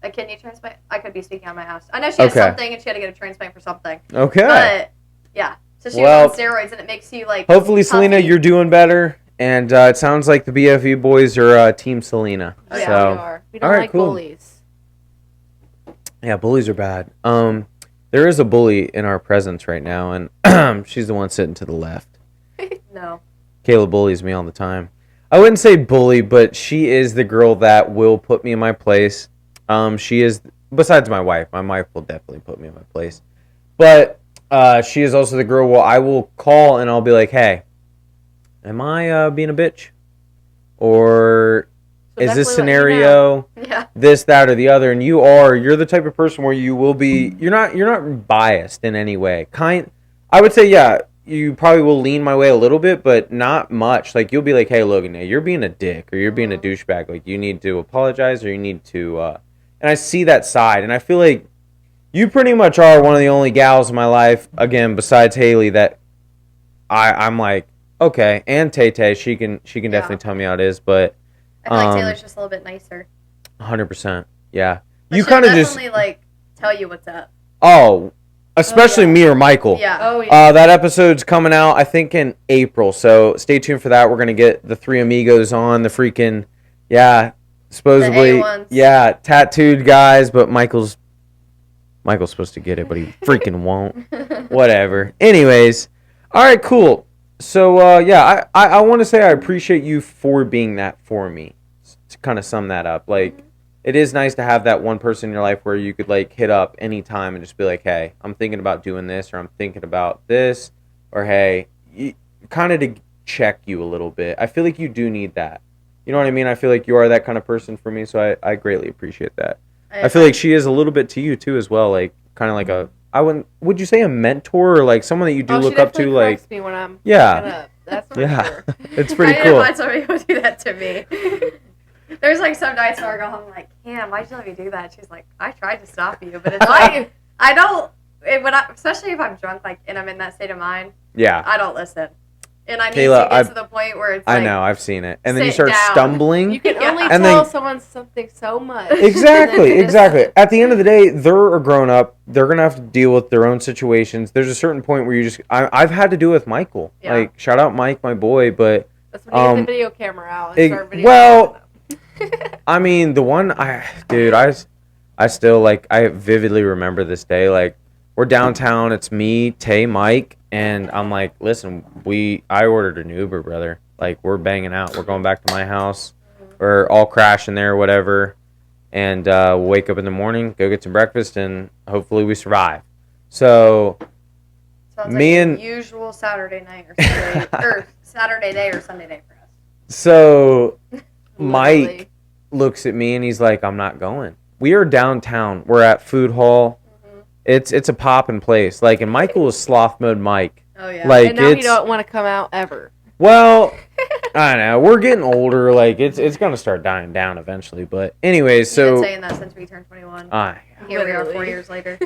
S2: a kidney transplant. I could be speaking on my ass. I know she has something and she had to get a transplant for something.
S1: Okay.
S2: But yeah, so she was on steroids and it makes you like.
S1: Hopefully, Selena, you're doing better. And it sounds like the BFE boys are Team Selena.
S3: Oh, yeah,
S1: so.
S3: we are. We don't like bullies.
S1: Yeah, bullies are bad. There is a bully in our presence right now, and she's the one sitting to the left.
S2: No.
S1: Kayla bullies me all the time. I wouldn't say bully, but she is the girl that will put me in my place. She is, besides my wife will definitely put me in my place. But she is also the girl where I will call and I'll be like, hey, am I being a bitch? Or
S3: So
S1: is this
S3: definitely let you know.
S1: scenario
S2: Yeah.
S1: this, that, or the other? And you're the type of person where you will be, you're not biased in any way. I would say, yeah, you probably will lean my way a little bit, but not much. Like, you'll be like, hey, Logan, you're being a dick, or you're being a douchebag. Like, you need to apologize, or you need to, and I see that side, and I feel like you pretty much are one of the only gals in my life, again, besides Haley, that I'm like, okay, and Tay Tay, she can definitely tell me how it is, but
S2: I feel like Taylor's just a little bit nicer.
S1: 100%, yeah.
S2: But
S1: You
S2: she'll
S1: kind of just
S2: definitely like tell you what's up.
S1: especially me or Michael.
S2: Yeah.
S3: Oh yeah.
S1: That episode's coming out, I think, in April, so stay tuned for that. We're gonna get the three amigos on the freaking, supposedly,
S2: A1s.
S1: tattooed guys, but Michael's supposed to get it, but he freaking won't. Whatever. Anyways, all right, cool. So I want to say I appreciate you for being that for me. To kind of sum that up, like, it is nice to have that one person in your life where you could like hit up anytime and just be like, hey, I'm thinking about doing this, or I'm thinking about this, or hey, kind of to check you a little bit. I feel like you do need that. You know what I mean? I feel like you are that kind of person for me, so I greatly appreciate that. I feel like she is a little bit to you too as well, like kind of like would you say a mentor, or like someone that you do look up to, like,
S3: me when I'm
S1: yeah,
S3: up. That's for
S1: yeah,
S3: sure.
S1: it's pretty
S2: I
S1: cool.
S2: didn't find somebody who would do that to me. There's like some nights where I go home like, Cam, why'd you let me do that? She's like, I tried to stop you, but it's like I don't. Especially if I'm drunk, like, and I'm in that state of mind,
S1: Yeah,
S2: I don't listen. And I need
S1: Kayla,
S2: to get to the point where it's like,
S1: I know, I've seen it, and then you
S2: sit
S1: start
S2: down.
S1: stumbling.
S3: You can only
S1: And
S3: tell
S1: then-
S3: someone something so much.
S1: Exactly. At the end of the day, they're a grown up. They're gonna have to deal with their own situations. There's a certain point where you just. I've had to do it with Michael.
S2: Yeah.
S1: Like, shout out Mike, my boy. But
S3: That's when you get the video camera out and start videoing.
S1: well, I mean, the one I still like. I vividly remember this day. Like, we're downtown. It's me, Tay, Mike, and I'm like, listen, I ordered an Uber, brother. Like, we're banging out. We're going back to my house. We're all crashing there, whatever. And we'll wake up in the morning, go get some breakfast, and hopefully we survive. So,
S2: sounds
S1: me
S2: like
S1: and-
S2: a usual Saturday night or Sunday, or Saturday day or Sunday day for us.
S1: so Mike
S3: Literally.
S1: looks at me and he's like, I'm not going. We are downtown. We're at Food Hall. It's a poppin' place. Like, and Michael is sloth mode Mike.
S2: Oh yeah.
S1: Like,
S3: And now you
S1: it's
S3: don't want to come out ever.
S1: well, I don't know. We're getting older. Like, it's gonna start dying down eventually. But anyways,
S2: You've
S1: so
S2: been saying that since we turned 21. Here we are 4
S3: Literally.
S2: years later.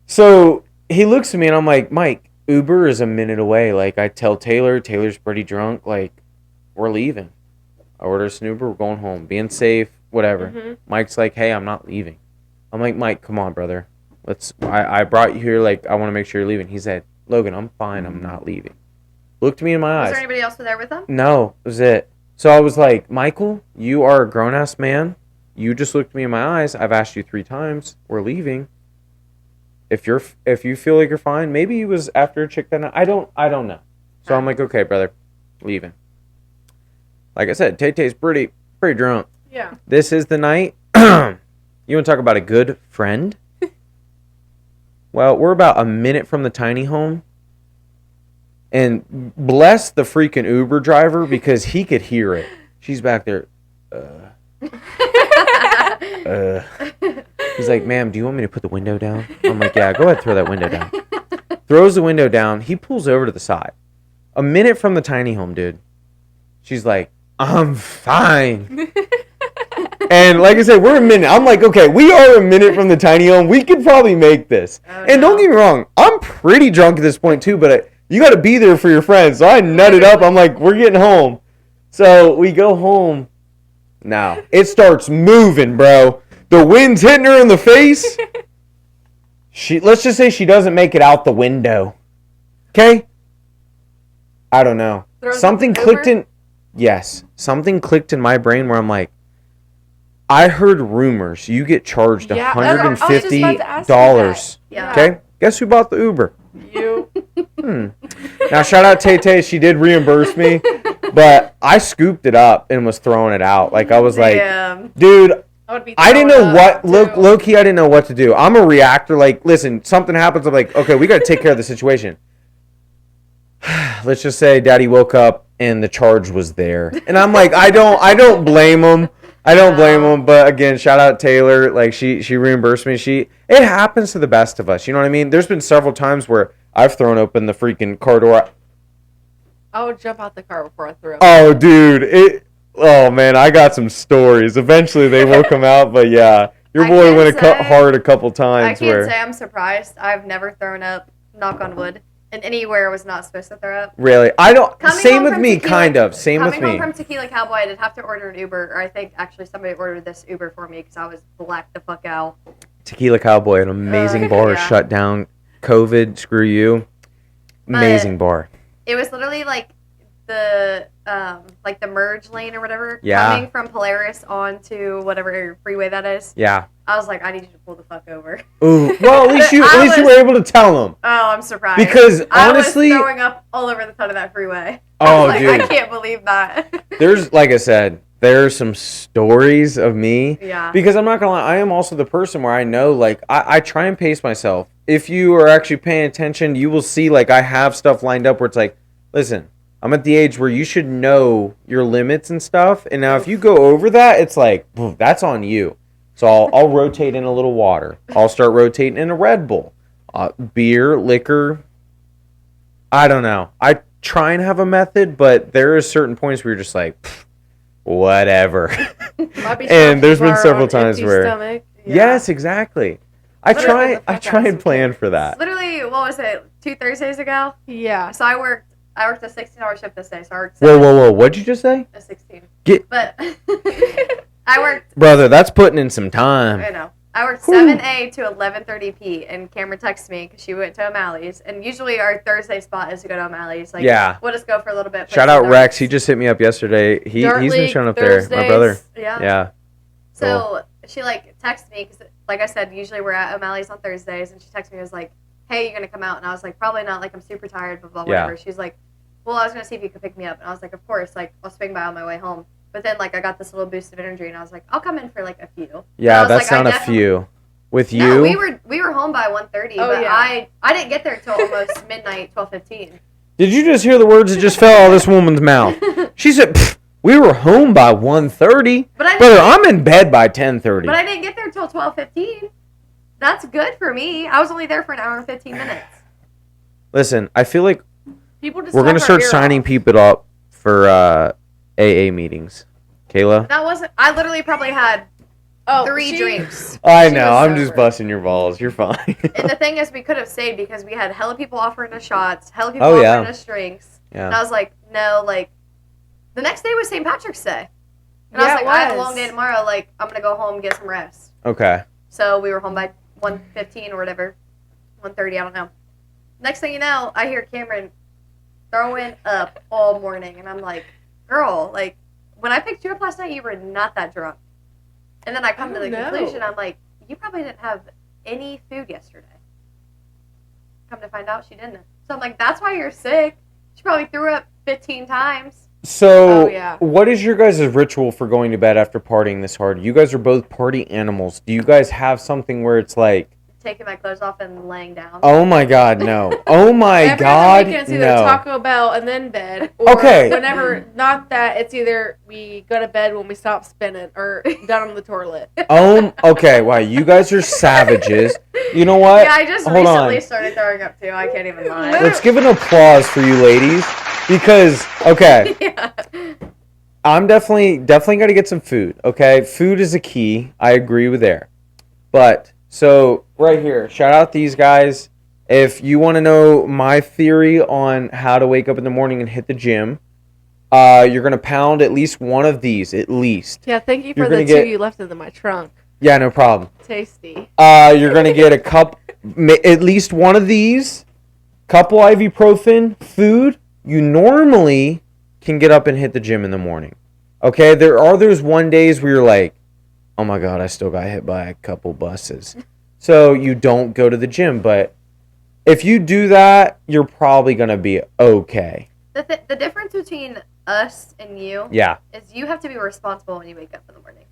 S1: so he looks at me and I'm like, Mike, Uber is a minute away. Like, I tell Taylor's pretty drunk. Like, we're leaving. I order us an Uber. We're going home. Being safe, whatever.
S3: Mhm.
S1: Mike's like, hey, I'm not leaving. I'm like, Mike, come on, brother. I brought you here. Like, I want to make sure you're leaving. He said, Logan, I'm fine. I'm not leaving. Looked me in my
S2: Was
S1: eyes.
S2: there anybody else there with them?
S1: No, it was it. So I was like, Michael, you are a grown-ass man. You just looked me in my eyes. I've asked you 3 times. We're leaving. If you feel like you're fine, maybe he was after a chick that night. I don't know. So I'm like, okay, brother, leaving. Like I said, Tay-Tay's pretty drunk.
S3: Yeah.
S1: This is the night. You want to talk about a good friend? Well, we're about a minute from the tiny home. And bless the freaking Uber driver because he could hear it. She's back there. He's like, ma'am, do you want me to put the window down? I'm like, yeah, go ahead, throw that window down. Throws the window down. He pulls over to the side. A minute from the tiny home, dude. She's like, I'm fine. And like I said, we're a minute. I'm like, okay, we are a minute from the tiny home. We could probably make this.
S2: Oh,
S1: And don't
S2: no.
S1: get me wrong, I'm pretty drunk at this point too, but you got to be there for your friends. So I nutted up. I'm like, we're getting home. So we go home. Now, it starts moving, bro. The wind's hitting her in the face. Let's just say she doesn't make it out the window. Okay? I don't know.
S3: Throws
S1: Something
S3: up the
S1: clicked
S3: Uber?
S1: in. Yes. Something clicked in my brain where I'm like, I heard rumors you get charged
S3: Yeah, I was just
S1: $150.
S3: about to ask you that.
S2: Yeah.
S1: Okay? Guess who bought the Uber?
S3: You.
S1: Now, shout out Tay Tay. She did reimburse me, but I scooped it up and was throwing it out. Like, I was like,
S2: Damn.
S1: dude,
S3: I would be.
S1: I didn't know
S3: throwing
S1: what,
S3: up, too.
S1: low key, I didn't know what to do. I'm a reactor. Like, listen, something happens. I'm like, okay, we got to take care of the situation. Let's just say daddy woke up and the charge was there. And I'm like, I don't blame them. I don't blame them. But again, shout out Taylor. Like she reimbursed me. It happens to the best of us. You know what I mean? There's been several times where I've thrown open the freaking car door.
S3: I would jump out the car before I threw it.
S1: Oh, dude. Oh, man. I got some stories. Eventually, they will come out. But, yeah. Your boy went hard a couple times.
S2: I can't say I'm surprised. I've never thrown up, knock on wood, in anywhere I was not supposed to throw up.
S1: Really? I don't. Same with me, kind of. Same with me.
S2: Coming home from Tequila Cowboy, I did have to order an Uber. Or I think, actually, somebody ordered this Uber for me because I was blacked the fuck out.
S1: Tequila Cowboy, an amazing bar, shut down. COVID, screw you. Amazing bar.
S2: It was literally like the merge lane or whatever, coming from Polaris onto whatever freeway that is.
S1: Yeah.
S2: I was like, I need you to pull the fuck over.
S1: Ooh. Well, at least you were able to tell them.
S2: Oh, I'm surprised.
S1: Because honestly,
S2: I was throwing up all over the front of that freeway.
S1: Oh, dude,
S2: I can't believe that.
S1: There's, like I said, there's some stories of me.
S2: Yeah.
S1: Because I'm not gonna lie, I am also the person where I know, like, I try and pace myself. If you are actually paying attention, you will see, like, I have stuff lined up where it's like, listen, I'm at the age where you should know your limits and stuff. And now if you go over that, it's like, that's on you. So I'll rotate in a little water. I'll start rotating in a Red Bull. Beer, liquor. I don't know. I try and have a method, but there are certain points where you're just like, whatever. And there's been several times where...
S3: Stomach.
S2: Yeah.
S1: Yes, exactly. I try and plan for that.
S2: Literally, what was it, 2 Thursdays ago?
S3: Yeah.
S2: So I worked a 16-hour shift this day, so I worked
S1: Whoa. What'd you just say?
S2: a 16.
S1: But
S2: I worked...
S1: Brother, that's putting in some time.
S2: I know. I worked 7A to 11:30 and Cameron texted me because she went to O'Malley's. And usually our Thursday spot is to go to O'Malley's. Like,
S1: yeah.
S2: We'll just go for a little bit.
S1: Shout out Rex. He just hit me up yesterday. He's been showing up
S3: Thursdays.
S1: there. My brother.
S2: Yeah. So
S1: Cool.
S2: she, like, texted me because, like I said, usually we're at O'Malley's on Thursdays. And she texted me and was like, hey, you going to come out? And I was like, probably not. Like, I'm super tired, blah, whatever. She's like, well, I was going to see if you could pick me up. And I was like, of course. Like, I'll swing by on my way home. But then, like, I got this little boost of energy, and I was like, I'll come in for, like, a few.
S1: Yeah, that's like, not a few. With you?
S2: No, we were home by 1:30, but yeah. I didn't get there till almost midnight, 12:15.
S1: Did you just hear the words that just fell out of this woman's mouth? She said, we were home by 1:30. Brother, I'm in bed by 10:30.
S2: But I didn't get there till 12:15. That's good for me. I was only there for an hour and 15 minutes.
S1: Listen, I feel like
S3: we're
S1: going to start signing people up for AA meetings. Kayla?
S2: That wasn't... I literally probably had 3 drinks.
S1: I know. I'm just busting your balls. You're fine.
S2: And the thing is, we could have stayed because we had hella people offering us shots, hella people offering us drinks.
S1: Yeah.
S2: And I was like, no, like... The next day was St. Patrick's Day. And I was like, I have a long day tomorrow. Like, I'm going to go home and get some rest.
S1: Okay.
S2: So we were home by 1:15 or whatever. 1:30, I don't know. Next thing you know, I hear Cameron throwing up all morning. And I'm like, girl, like, when I picked you up last night, you were not that drunk. And then I come to the conclusion, I'm like, you probably didn't have any food yesterday. Come to find out, she didn't. So I'm like, that's why you're sick. She probably threw up 15 times.
S1: So, what is your guys' ritual for going to bed after partying this hard? You guys are both party animals. Do you guys have something where it's like...
S2: Taking my clothes off and laying down.
S1: Oh my God, no. Oh my God, no.
S3: It's either Taco Bell and then bed. Or whenever, not that, it's either we go to bed when we stop spinning or down on the toilet.
S1: Okay, wow, you guys are savages. You know what?
S2: Yeah, I just recently started throwing up too. I can't even lie.
S1: Let's give an applause for you ladies because, okay.
S2: Yeah.
S1: I'm definitely got to get some food, okay? Food is a key. I agree with there. But... So, right here, shout out these guys. If you want to know my theory on how to wake up in the morning and hit the gym, you're going to pound at least one of these, at least.
S3: Yeah, thank you for the 2 you left in my trunk.
S1: Yeah, no problem.
S3: Tasty.
S1: You're going to get at least one of these, couple ibuprofen, food. You normally can get up and hit the gym in the morning. Okay, there are those one days where you're like, oh my God, I still got hit by a couple buses. So you don't go to the gym. But if you do that, you're probably going to be okay.
S2: The difference between us and you is you have to be responsible when you wake up in the morning.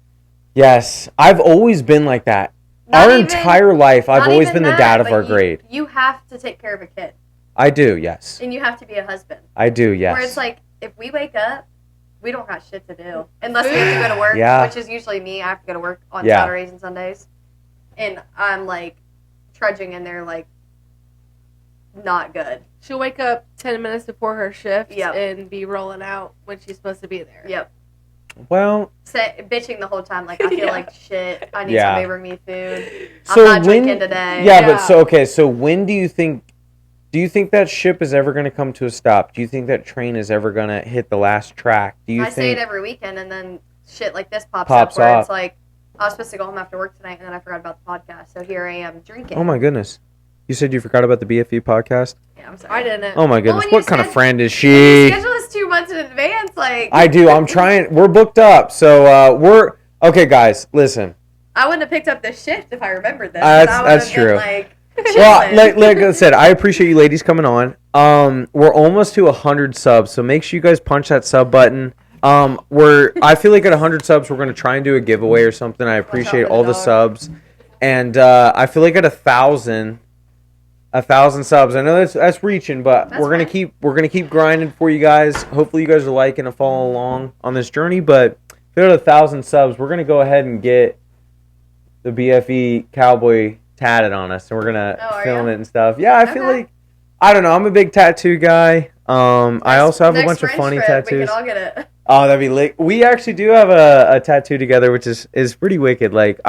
S1: Yes. I've always been like that. Entire life, I've always been the dad of our grade.
S2: You have to take care of a kid.
S1: I do, yes.
S2: And you have to be a husband.
S1: I do, yes.
S2: Where it's like, if we wake up, we don't got shit to do unless we have to go to work,
S1: Yeah.
S2: which is usually me. I have to go to work on
S1: Yeah.
S2: Saturdays and Sundays, and I'm like trudging in there like not good.
S3: She'll wake up 10 minutes before her shift
S2: Yep.
S3: and be rolling out when she's supposed to be there.
S2: Yep.
S1: Well,
S2: Bitching the whole time, like I feel
S3: Yeah.
S2: like shit. I need
S1: Yeah.
S2: somebody to bring me food.
S1: so
S2: I'm not
S1: when,
S2: drinking today.
S1: Yeah,
S3: Yeah.
S1: but so when do you think that ship is ever going to come to a stop? Do you think that train is ever going to hit the last track? Do you
S2: I say it
S1: think
S2: every weekend, and then shit like this pops
S1: Pops
S2: up where
S1: up.
S2: it's like I was supposed to go home after work tonight, and then I forgot about the podcast. So here I am drinking.
S1: Oh my goodness. You said you forgot about the BFE podcast?
S2: Yeah, I'm sorry.
S3: I didn't.
S1: Oh my goodness.
S2: when you
S1: What kind of
S2: said-
S1: friend is
S2: You
S1: she?
S2: schedule us 2 months in advance, like
S1: I do. I'm trying. We're booked up. So we're okay, guys. Listen.
S2: I wouldn't have picked up this shift if I remembered this.
S1: That's-
S2: I would
S1: that's
S2: have been,
S1: true.
S2: Like,
S1: Well,
S2: chilling.
S1: like I said, I appreciate you ladies coming on. We're almost to 100 subs, so make sure you guys punch that sub button. I feel like at 100 subs, we're gonna try and do a giveaway or something. I appreciate
S2: for the
S1: all the
S2: dog.
S1: subs, and I feel like at 1,000 subs. I know that's reaching, but
S2: That's
S1: we're gonna
S2: fine.
S1: keep grinding for you guys. Hopefully, you guys are liking and following along on this journey. But if we're at 1,000 subs, we're gonna go ahead and get the BFE Cowboy tatted on us, and we're gonna
S2: Oh, are
S1: film
S2: ya?
S1: it and stuff. Yeah, I feel
S2: Okay.
S1: like I don't know. I'm a big tattoo guy. I also have a
S2: Next
S1: bunch of
S2: French
S1: funny
S2: trip,
S1: tattoos.
S2: We can all get it.
S1: Oh, that'd be lit. We actually do have a tattoo together, which is pretty wicked. Like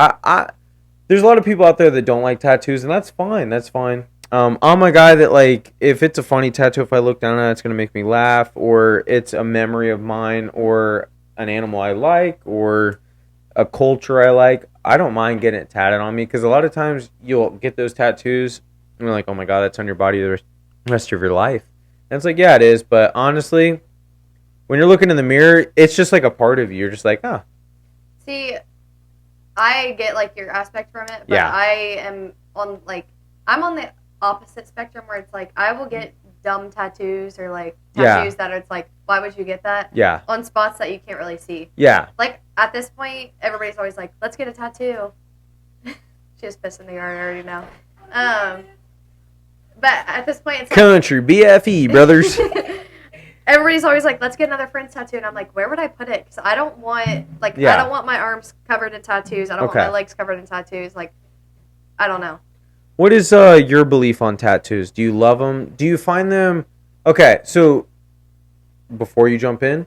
S1: there's a lot of people out there that don't like tattoos, and that's fine. That's fine. I'm a guy that, like, if it's a funny tattoo, if I look down at it, it's gonna make me laugh, or it's a memory of mine, or an animal I like, or a culture I like, I don't mind getting it tatted on me, because a lot of times you'll get those tattoos and you're like, oh my god, that's on your body the rest of your life. And it's like, yeah, it is, but honestly, when you're looking in the mirror, it's just like a part of you. You're just like, oh.
S2: See, I get like your aspect from it, but
S1: Yeah.
S2: I am on I'm on the opposite spectrum where it's like I will get dumb tattoos or like
S1: Yeah.
S2: tattoos that it's like, why would you get that?
S1: Yeah.
S2: On spots that you can't really see.
S1: Yeah.
S2: Like at this point, everybody's always like, let's get a tattoo. She just pissed in the yard, I already know. But at this point, it's like,
S1: Country BFE, brothers.
S2: everybody's always like, let's get another friend's tattoo, and I'm like, where would I put it? Because I don't want
S1: Yeah.
S2: I don't want my arms covered in tattoos. I don't
S1: Okay.
S2: want my legs covered in tattoos. Like, I don't know.
S1: What is your belief on tattoos? Do you love them? Do you find them... Okay, so before you jump in,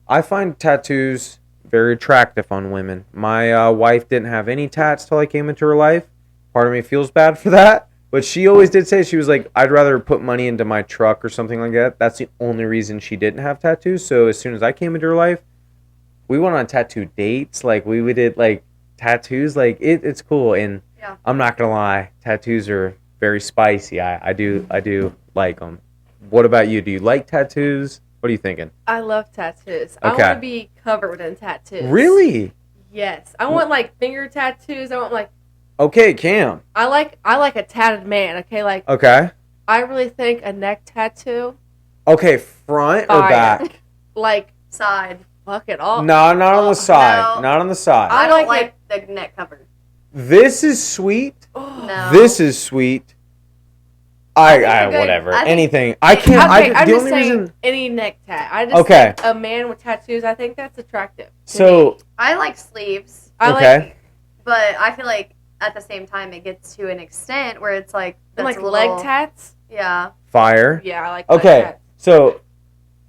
S1: I find tattoos very attractive on women. My wife didn't have any tats till I came into her life. Part of me feels bad for that. But she always did say, she was like, I'd rather put money into my truck or something like that. That's the only reason she didn't have tattoos. So as soon as I came into her life, we went on tattoo dates. Like, we did, like, tattoos. Like, it's cool. And
S2: Yeah.
S1: I'm not going to lie, tattoos are very spicy. I do like them. What about you? Do you like tattoos? What are you thinking?
S3: I love tattoos. I
S1: Okay.
S3: want to be covered in tattoos.
S1: Really?
S3: Yes. I want like finger tattoos. I want like
S1: Okay, Cam.
S3: I like a tatted man. Okay, like
S1: Okay.
S3: I really think a neck tattoo,
S1: Okay, front or
S3: Fire.
S1: back?
S3: like
S2: Side.
S3: fuck it all.
S1: No, not on
S2: Oh,
S1: the side.
S2: no.
S1: Not on the side.
S2: I
S3: I
S2: don't
S3: like
S2: like the neck covered.
S1: This is sweet.
S3: Oh.
S2: No.
S1: This is sweet.
S2: I think a good-
S1: Whatever.
S2: I think-
S1: Anything. I can't.
S3: Okay,
S1: the
S3: I'm just
S1: only
S3: saying
S1: reason.
S3: any neck tat. I just
S1: Okay.
S3: think a man with tattoos. I think that's attractive. to
S1: So
S3: me.
S2: I like sleeves,
S3: I
S1: okay.
S3: like
S2: but I feel like at the same time it gets to an extent where it's like
S3: and
S2: that's
S3: like
S2: a little,
S3: leg tats.
S2: Yeah.
S1: Fire.
S3: Yeah, I like leg
S1: Okay.
S3: tats.
S1: So,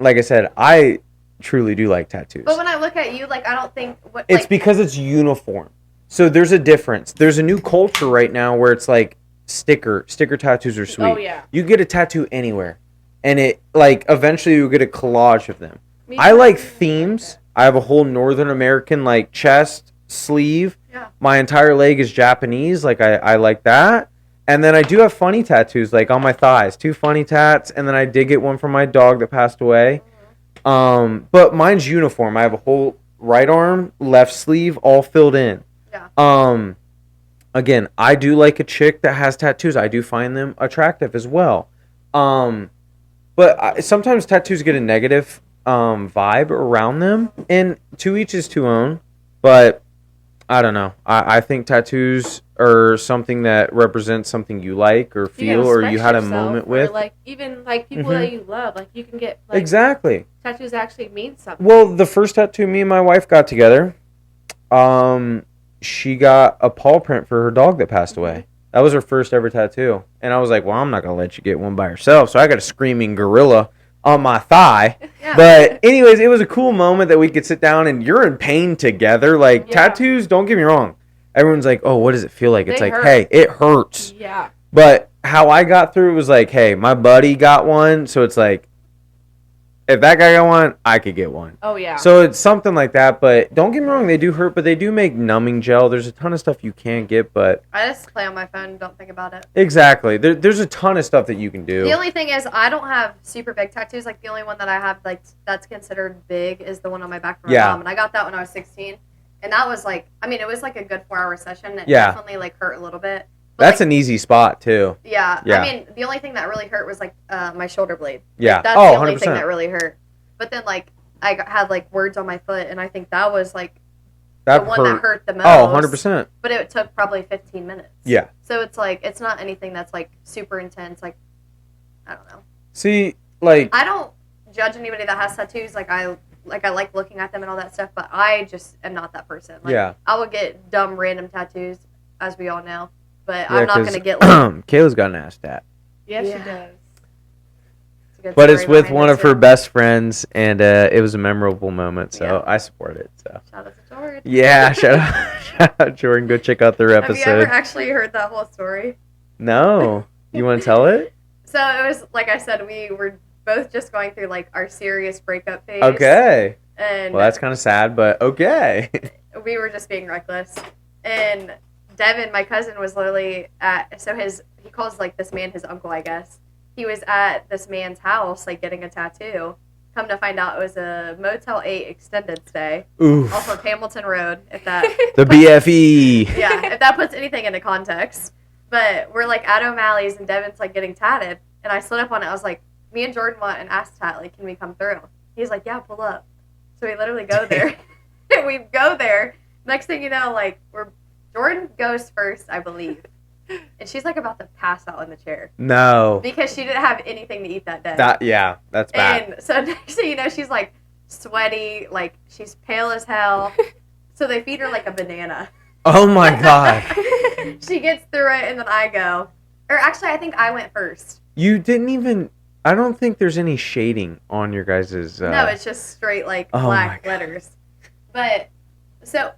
S1: like I said, I truly do like tattoos.
S2: But when I look at you, like I don't think what
S1: It's
S2: like,
S1: because it's uniform. So there's a difference. There's a new culture right now where it's like sticker tattoos are sweet.
S3: Oh yeah.
S1: You get a tattoo anywhere, and it like eventually you get a collage of them.
S3: Me
S1: I
S3: too.
S1: like themes. I have a whole Northern American like chest, sleeve.
S2: Yeah.
S1: My entire leg is Japanese. Like I like that. And then I do have funny tattoos like on my thighs, 2 funny tats, and then I did get one from my dog that passed away. But mine's uniform. I have a whole right arm, left sleeve, all filled in.
S2: Yeah.
S1: Again, I do like a chick that has tattoos. I do find them attractive as well. But sometimes tattoos get a negative vibe around them, and to each is to own. But I don't know. I think tattoos are something that represents something you like or feel or you had a moment with.
S3: Or like even like people that you love, like you can get like,
S1: exactly.
S3: Tattoos actually mean something.
S1: Well, the first tattoo me and my wife got together, she got a paw print for her dog that passed away. That was her first ever tattoo. And I was like, well, I'm not going to let you get one by yourself. So I got a screaming gorilla on my thigh.
S2: Yeah.
S1: But anyways, it was a cool moment that we could sit down and you're in pain together. Like tattoos, don't get me wrong. Everyone's like, oh, what does it feel like? It's like, hey, it hurts.
S3: Yeah.
S1: But how I got through it was like, hey, my buddy got one. So it's like, if that guy got one, I could get one.
S3: Oh, yeah.
S1: So it's something like that. But don't get me wrong, they do hurt, but they do make numbing gel. There's a ton of stuff you can get, but...
S2: I just play on my phone and don't think about it.
S1: Exactly. There's a ton of stuff that you can do.
S2: The only thing is, I don't have super big tattoos. Like, the only one that I have, like, that's considered big is the one on my back from my mom. And I got that when I was 16. And that was, like... I mean, it was, like, a good 4-hour session. It definitely, like, hurt a little bit. But,
S1: that's
S2: like,
S1: an easy spot, too.
S2: Yeah. I mean, the only thing that really hurt was, like, my shoulder blade.
S1: Yeah.
S2: Like, that's the only thing that really hurt. But then, like, I had, like, words on my foot, and I think that was, like, the one that hurt the most.
S1: Oh, 100%.
S2: But it took probably 15 minutes.
S1: Yeah.
S2: So it's, like, it's not anything that's, like, super intense. Like, I don't know.
S1: See, like...
S2: I don't judge anybody that has tattoos. Like, I like looking at them and all that stuff, but I just am not that person. Like, I would get dumb, random tattoos, as we all know. But I'm not going to get, like...
S1: Kayla's got an ass tat.
S3: Yeah, she does.
S1: But it's with one of her best friends, and it was a memorable moment, so I support it. So
S2: shout out to Jordan.
S1: Yeah, shout out Jordan. Go check out their episode.
S2: Have you ever actually heard that whole story?
S1: No. You want to tell it?
S2: So it was, like I said, we were both just going through, like, our serious breakup phase.
S1: Okay.
S2: And
S1: well, that's kind of sad, but okay.
S2: We were just being reckless. And Devin, my cousin, was literally at, so he calls, like, this man his uncle, I guess. He was at this man's house, like, getting a tattoo. Come to find out, it was a Motel 8 extended stay.
S1: Oof.
S2: Off of Hamilton Road, if that...
S1: The BFE.
S2: Yeah, if that puts anything into context. But we're, like, at O'Malley's, and Devin's, like, getting tatted. And I slid up on it. I was like, me and Jordan want an ass tat. Like, can we come through? He's like, yeah, pull up. So we literally go there. We go there. Next thing you know, like, Jordan goes first, I believe. And she's, like, about to pass out in the chair.
S1: No.
S2: Because she didn't have anything to eat that day.
S1: That's bad.
S2: And so next thing you know, she's, like, sweaty. Like, she's pale as hell. So they feed her, like, a banana.
S1: Oh, my God.
S2: She gets through it, and then I go. Or actually, I think I went first.
S1: You didn't even... I don't think there's any shading on your guys'...
S2: No, it's just straight, like, black letters. But, so,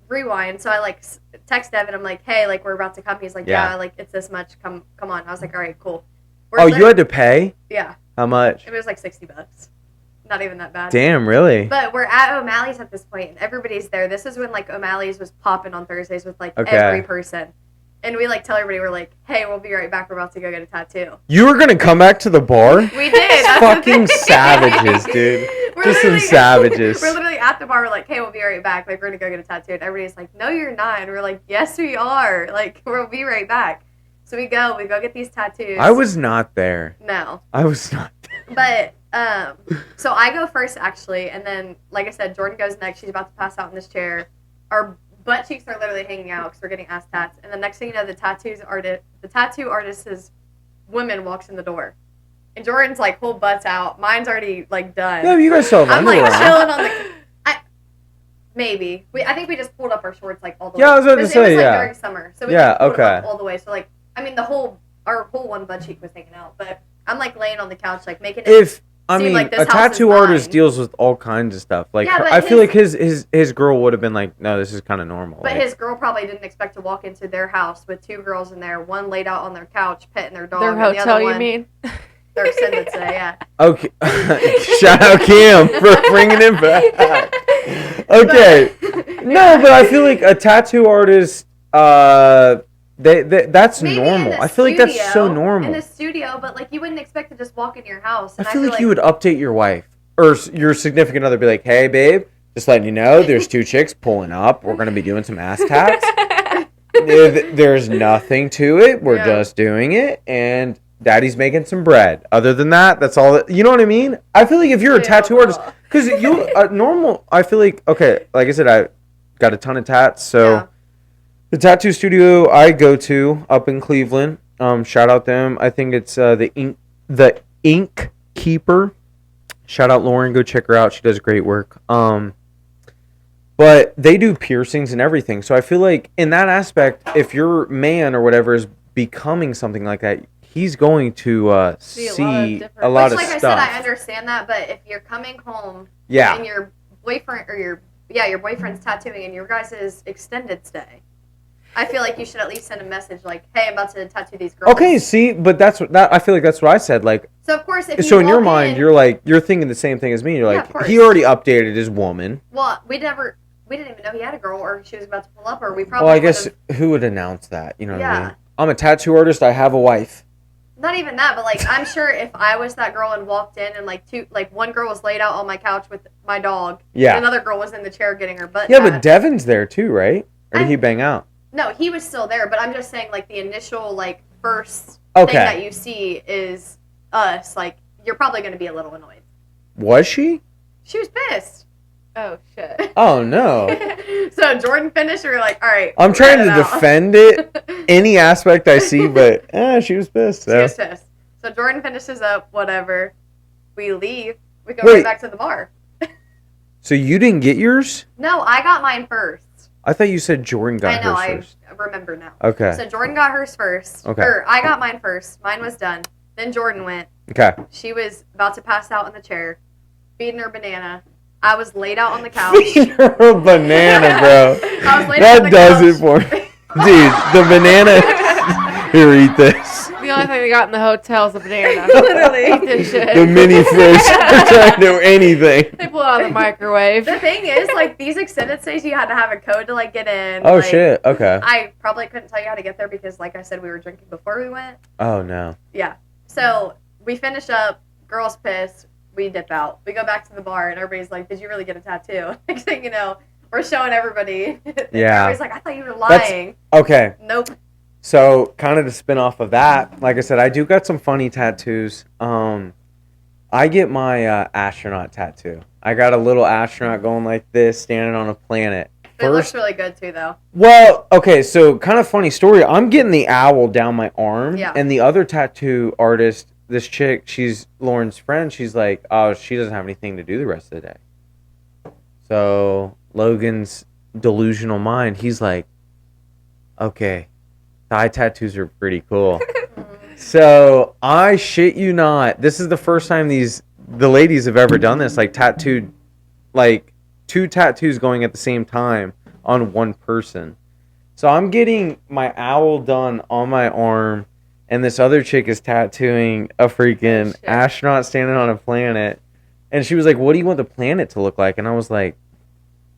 S2: rewind. So I, like, text Devin. I'm like, hey, like, we're about to come. He's like, yeah, like, it's this much. Come on. I was like, all right, cool.
S1: You had to pay?
S2: Yeah.
S1: How much?
S2: It was, like, $60. Not even that bad.
S1: Damn, really?
S2: But we're at O'Malley's at this point, and everybody's there. This is when, like, O'Malley's was popping on Thursdays with, like, every person. And we, like, tell everybody, we're like, hey, we'll be right back. We're about to go get a tattoo.
S1: You were going to come back to the bar?
S2: We did.
S1: Fucking savages, dude. Just some savages.
S2: We're literally at the bar. We're like, hey, we'll be right back. Like, we're going to go get a tattoo. And everybody's like, no, you're not. And we're like, yes, we are. Like, we'll be right back. So we go get these tattoos.
S1: I was not there.
S2: No.
S1: I was not
S2: there. But, so I go first, actually. And then, like I said, Jordan goes next. She's about to pass out in this chair. Our butt cheeks are literally hanging out because we're getting ass tats. And the next thing you know, the tattoo artist's woman walks in the door. And Jordan's, like, whole butt's out. Mine's already, like, done.
S1: Yeah, you guys still have underwear on.
S2: I'm, like, chilling on the... Maybe. I think we just pulled up our shorts, like, all the way.
S1: Yeah, I was about to say,
S2: it was, like, during summer. So we pulled them up all the way. So, like, I mean, our whole one butt cheek was hanging out. But I'm, like, laying on the couch, like, making it... like
S1: a tattoo artist deals with all kinds of stuff. Like, yeah, I feel like his girl would have been like, no, this is kind of normal.
S2: But his girl probably didn't expect to walk into their house with two girls in there, one laid out on their couch, petting their dog.
S3: Their hotel, you mean?
S2: Their extended stay, yeah.
S1: Okay. Shout out Kam for bringing him back. Okay. No, but I feel like a tattoo artist, that's
S2: maybe
S1: normal. I feel like that's so normal.
S2: In the studio, but, like, you wouldn't expect to just walk into your house.
S1: And I feel like you would update your wife or your significant other, be like, hey, babe, just letting you know, there's two chicks pulling up. We're going to be doing some ass tats. There's nothing to it. We're just doing it. And daddy's making some bread. Other than that, that's all. You know what I mean? I feel like if you're a tattoo artist, because normal, I feel like, okay, like I said, got a ton of tats. So
S2: Yeah.
S1: the tattoo studio I go to up in Cleveland, shout out them. I think it's the Ink Keeper. Shout out Lauren, go check her out. She does great work. But they do piercings and everything. So I feel like in that aspect, if your man or whatever is becoming something like that, he's going to see a lot
S2: Which,
S1: of
S2: like I
S1: stuff.
S2: said, I understand that, but if you're coming home
S1: Yeah.
S2: and your boyfriend or your boyfriend's tattooing and your guys' extended stay, I feel like you should at least send a message like, "Hey, I'm about to tattoo these girls."
S1: Okay, see, but I feel like that's what I said. Like,
S2: So of course, if
S1: so
S2: you
S1: in your
S2: walk
S1: mind,
S2: in-
S1: you're thinking the same thing as me. You're
S2: Yeah,
S1: like,
S2: of course.
S1: he already updated his woman.
S2: well, we didn't even know he had a girl or she was about to pull up, or we probably.
S1: Well, I guess
S2: would've-
S1: who would announce that? You know what I
S2: Yeah.
S1: mean? I'm a tattoo artist. I have a wife.
S2: Not even that, but like I'm sure if I was that girl and walked in and one girl was laid out on my couch with my dog,
S1: Yeah.
S2: and another girl was in the chair getting her butt.
S1: Yeah,
S2: tat.
S1: but Devin's there too, right? Or did he bang out?
S2: No, he was still there, but I'm just saying like the initial first
S1: Okay.
S2: thing that you see is us. Like you're probably going to be a little annoyed.
S1: Was she?
S2: She was pissed.
S3: Oh shit.
S1: Oh no.
S2: So Jordan finished. We were like, all right.
S1: I'm trying to
S2: let it out.
S1: defend it, any aspect I see, but she was pissed.
S2: She
S1: So.
S2: was pissed. So Jordan finishes up. Whatever. We leave. We go
S1: Wait.
S2: right back to the bar.
S1: So you didn't get yours?
S2: No, I got mine first.
S1: I thought you said Jordan got
S2: I know.
S1: hers first.
S2: I remember now.
S1: Okay.
S2: So Jordan got hers first.
S1: Okay.
S2: Or I got mine first. Mine was done. Then Jordan went.
S1: Okay.
S2: She was about to pass out in the chair, feeding her banana. I was laid out on the couch.
S1: You're a banana, bro.
S2: I was laid out on
S1: That
S2: the
S1: does
S2: couch.
S1: it for me. Dude, the banana. Here, eat this.
S3: The only thing they got in the hotel is a banana.
S2: Literally.
S3: Eat this shit.
S1: The mini fish. They're trying to do anything.
S3: They pull it out of the microwave.
S2: The thing is, these extended stays, you had to have a code to get in.
S1: Oh, shit. Okay.
S2: I probably couldn't tell you how to get there because, like I said, we were drinking before we went.
S1: Oh, no.
S2: Yeah. So we finish up. Girls pissed. We dip out. We go back to the bar, and everybody's like, "Did you really get a tattoo?" Next thing you know, we're showing everybody.
S1: Yeah.
S2: Everybody's like, "I thought you were lying."
S1: Okay.
S2: Nope.
S1: So, kind of to spin off of that, like I said, I do got some funny tattoos. I get my astronaut tattoo. I got a little astronaut going like this, standing on a planet.
S2: It looks really good too, though.
S1: Well, okay, so kind of funny story. I'm getting the owl down my arm,
S2: Yeah.
S1: and the other tattoo artist, this chick, she's Lauren's friend. She's like, oh, she doesn't have anything to do the rest of the day. So Logan's delusional mind, he's like, okay, thigh tattoos are pretty cool. So I shit you not, this is the first time the ladies have ever done this, tattooed, two tattoos going at the same time on one person. So I'm getting my owl done on my arm, and this other chick is tattooing a freaking astronaut standing on a planet. And she was like, what do you want the planet to look like? And I was like,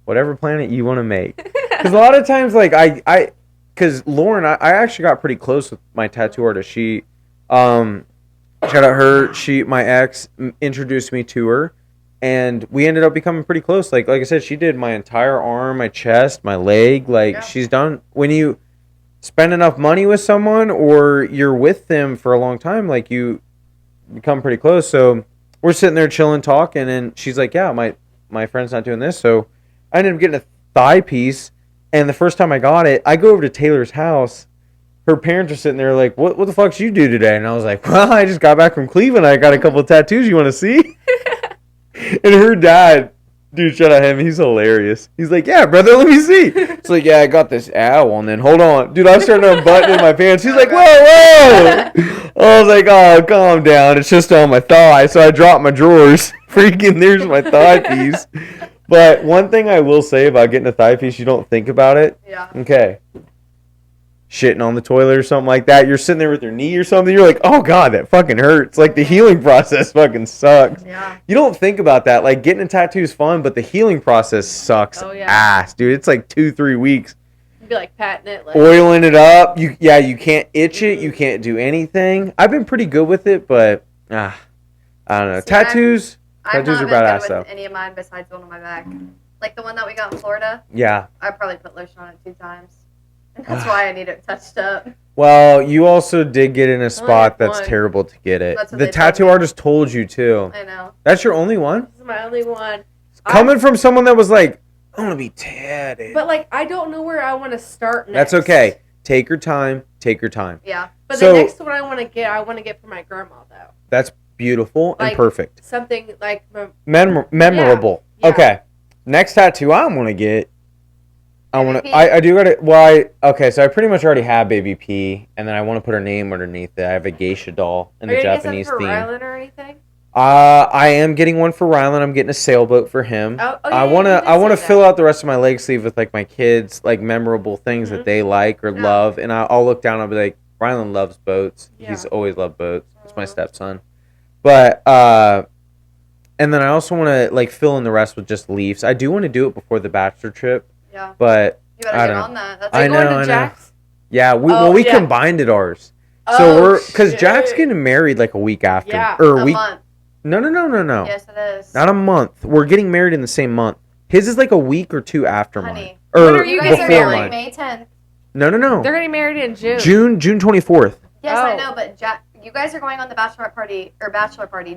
S1: whatever planet you want to make. Because a lot of times, because Lauren, I actually got pretty close with my tattoo artist. She, shout out her, my ex introduced me to her. And we ended up becoming pretty close. Like I said, she did my entire arm, my chest, my leg. She's done. When you spend enough money with someone or you're with them for a long time, you become pretty close. So we're sitting there chilling, talking, and she's like, yeah, my friend's not doing this. So I ended up getting a thigh piece. And the first time I got it, I go over to Taylor's house. Her parents are sitting there like, what the fuck did you do today? And I was like, well, I just got back from Cleveland. I got a couple of tattoos. You want to see? And her dad, dude, shout out him. He's hilarious. He's like, yeah, brother, let me see. It's like, yeah, I got this owl. And then, hold on. Dude, I started unbuttoning my pants. He's like, whoa. I was like, oh, calm down. It's just on my thigh. So I dropped my drawers. Freaking, there's my thigh piece. But one thing I will say about getting a thigh piece, you don't think about it.
S2: Yeah.
S1: Okay. Shitting on the toilet or something like that. You're sitting there with your knee or something. You're like, oh, God, that fucking hurts. The healing process fucking sucks.
S2: Yeah.
S1: You don't think about that. Getting a tattoo is fun, but the healing process sucks ass, dude. It's 2-3 weeks.
S3: You'd be patting it.
S1: Oiling it up. You can't itch it. You can't do anything. I've been pretty good with it, but I don't know.
S2: See,
S1: tattoos are
S2: I've not been
S1: badass,
S2: good
S1: though.
S2: with any of mine besides one on my back. The one that we got in Florida.
S1: Yeah.
S2: I probably put lotion on it 2 times. And that's why I need it touched up.
S1: Well, you also did get in a spot
S3: have
S1: that's
S3: one.
S1: terrible to get it.
S2: That's what
S1: The
S2: they told
S1: tattoo
S2: me.
S1: artist told you, too.
S2: I know.
S1: That's your only one?
S3: This is my only one.
S1: Coming from someone that was like, I want to be tatted.
S3: But like, I don't know where I want to start
S1: That's
S3: next.
S1: okay. Take your time. Take your time.
S2: Yeah.
S3: But
S1: So-
S3: the next one I want to get for my grandma though.
S1: That's beautiful and
S3: Like,
S1: perfect.
S3: Something like
S1: Memorable.
S3: Yeah.
S1: Okay. Next tattoo I want to get.
S2: Baby P?
S1: I do gotta. Well, okay. So I pretty much already have Baby P, and then I want to put her name underneath it. I have a geisha doll in
S3: Are
S1: the
S3: you gonna get
S1: Japanese
S3: something for
S1: theme.
S3: Rylan or anything?
S1: I am getting one for Rylan. I'm getting a sailboat for him.
S3: Oh,
S1: I
S3: yeah,
S1: wanna
S3: you did
S1: I wanna
S3: say
S1: fill
S3: that.
S1: out the rest of my leg sleeve with like my kids, like memorable things that
S3: Mhm.
S1: they like or
S2: Yeah.
S1: love, and I'll look down. I'll be like, Rylan loves boats.
S3: Yeah.
S1: He's always loved boats. It's my
S2: Mhm.
S1: stepson. But and then I also want to like fill in the rest with just leaves. I do want to do it before the bachelor trip,
S2: Yeah.
S1: but
S2: You better
S1: I
S2: get
S1: don't
S2: on that. That's
S1: I
S3: Are you
S1: know,
S3: going
S1: I know.
S3: to Jack's?
S1: yeah, we
S3: Oh,
S1: we
S3: yeah.
S1: combined it ours. So
S3: Oh,
S1: because Jack's
S3: shit.
S1: getting married like a week after,
S3: Yeah.
S1: or
S2: a
S1: a week.
S2: month.
S1: No.
S2: Yes, it is.
S1: Not a month. We're getting married in the same month. His is like a week or two after mine.
S2: Honey.
S1: Or
S3: When are you
S2: You guys
S3: getting
S2: are
S1: before
S2: married
S1: mine.
S2: May 10th.
S1: No.
S3: They're getting married in June.
S1: June 24th.
S2: Yes, I
S3: Oh.
S2: know, but Jack, you guys are going on the bachelor party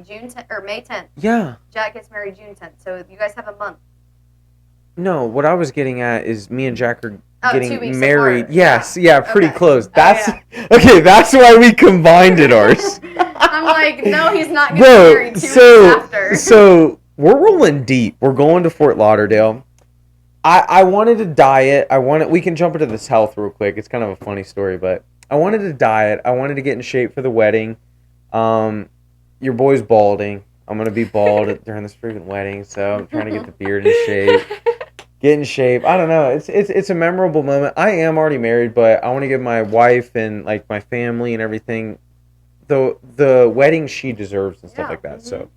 S2: June 10th or May 10th.
S1: Yeah.
S2: Jack gets married June 10th, so you guys have a month.
S1: No, what I was getting at is me and Jack are
S2: Oh, 2
S1: getting
S2: weeks
S1: married.
S2: apart.
S1: Yes, yeah, pretty
S2: Okay.
S1: close.
S3: Oh,
S1: That's
S3: yeah.
S1: okay. That's why we combined it ours.
S2: I'm like, no, he's not getting
S1: Bro,
S2: married 2 weeks
S1: so
S2: after.
S1: so we're rolling deep. We're going to Fort Lauderdale. I wanted to diet. We can jump into this health real quick. It's kind of a funny story, but I wanted to diet. I wanted to get in shape for the wedding. Your boy's balding. I'm gonna be bald during this freaking wedding, so I'm trying to get the beard in shape. Get in shape. I don't know. It's a memorable moment. I am already married, but I want to give my wife and like my family and everything the wedding she deserves and stuff
S2: Yeah,
S1: like that. So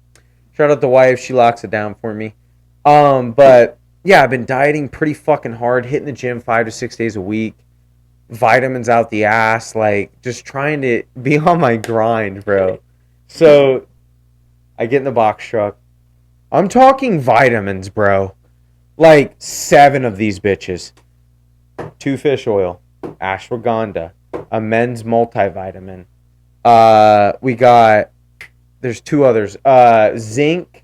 S1: shout out the wife. She locks it down for me. But yeah, I've been dieting pretty fucking hard, hitting the gym 5 to 6 days a week, vitamins out the ass, like just trying to be on my grind, bro. So I get in the box truck. I'm talking vitamins, bro. Like 7 of these bitches. 2 fish oil, ashwagandha, a men's multivitamin. There's 2 others. Zinc,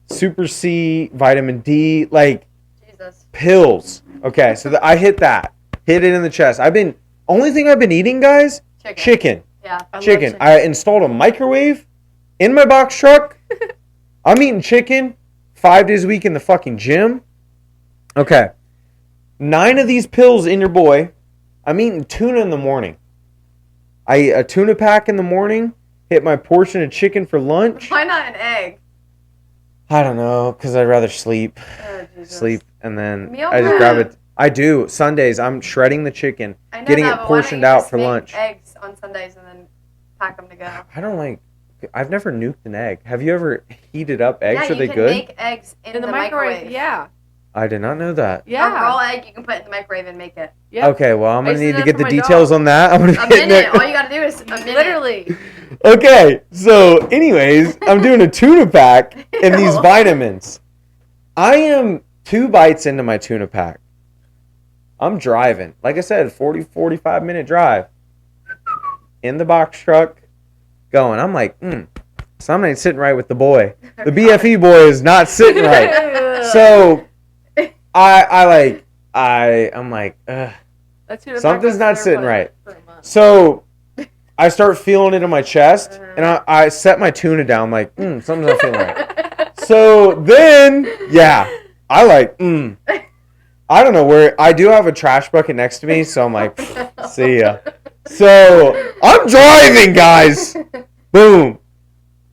S1: Super C, vitamin D, like
S2: Jesus.
S1: pills. Okay, so I hit it in the chest. Only thing I've been eating, guys, chicken.
S2: Yeah.
S3: I love
S1: Chicken. I installed a microwave in my box truck. I'm eating chicken 5 days a week in the fucking gym. Okay. 9 of these pills in your boy. I'm eating tuna in the morning. I eat a tuna pack in the morning, hit my portion of chicken for lunch.
S2: Why not an egg?
S1: I don't know, because I'd rather sleep.
S2: Oh, Jesus.
S1: Sleep, and then
S2: Meal
S1: I just
S2: prep.
S1: grab it. I do. Sundays, I'm shredding the chicken,
S2: I know
S1: getting
S2: that,
S1: it
S2: but why don't
S1: portioned
S2: you
S1: out
S2: just
S1: for
S2: make
S1: lunch.
S2: eggs on Sundays and then pack them to go.
S1: I don't like. I've never nuked an egg. Have you ever heated up eggs?
S2: Yeah,
S1: Are they
S2: you can
S1: good?
S2: make eggs in the microwave.
S3: Yeah.
S1: I did not know that.
S2: A raw egg, you can put it in the microwave and make it.
S3: Yep.
S1: Okay, well, I'm
S3: I
S1: gonna
S3: used to
S1: need
S3: do
S1: to
S3: that
S1: get
S3: for
S1: the
S3: my
S1: details
S3: dog.
S1: on that. I'm gonna
S2: A
S1: be hitting
S2: minute.
S1: it.
S2: All you gotta do is a minute.
S3: Literally.
S1: Okay, so anyways, I'm doing a tuna pack and these
S2: Ew.
S1: vitamins. I am 2 bites into my tuna pack. I'm driving. Like I said, 45 minute drive. In the box truck, going. I'm like, something ain't sitting right with the boy. The BFE boy is not sitting right. So I'm like, ugh. Something's not sitting right. So I start feeling it in my chest, and I set my tuna down. I'm like, something's not feeling right. So then, yeah, I like, I don't know where. I do have a trash bucket next to me, so I'm like, see ya. So I'm driving, guys. Boom.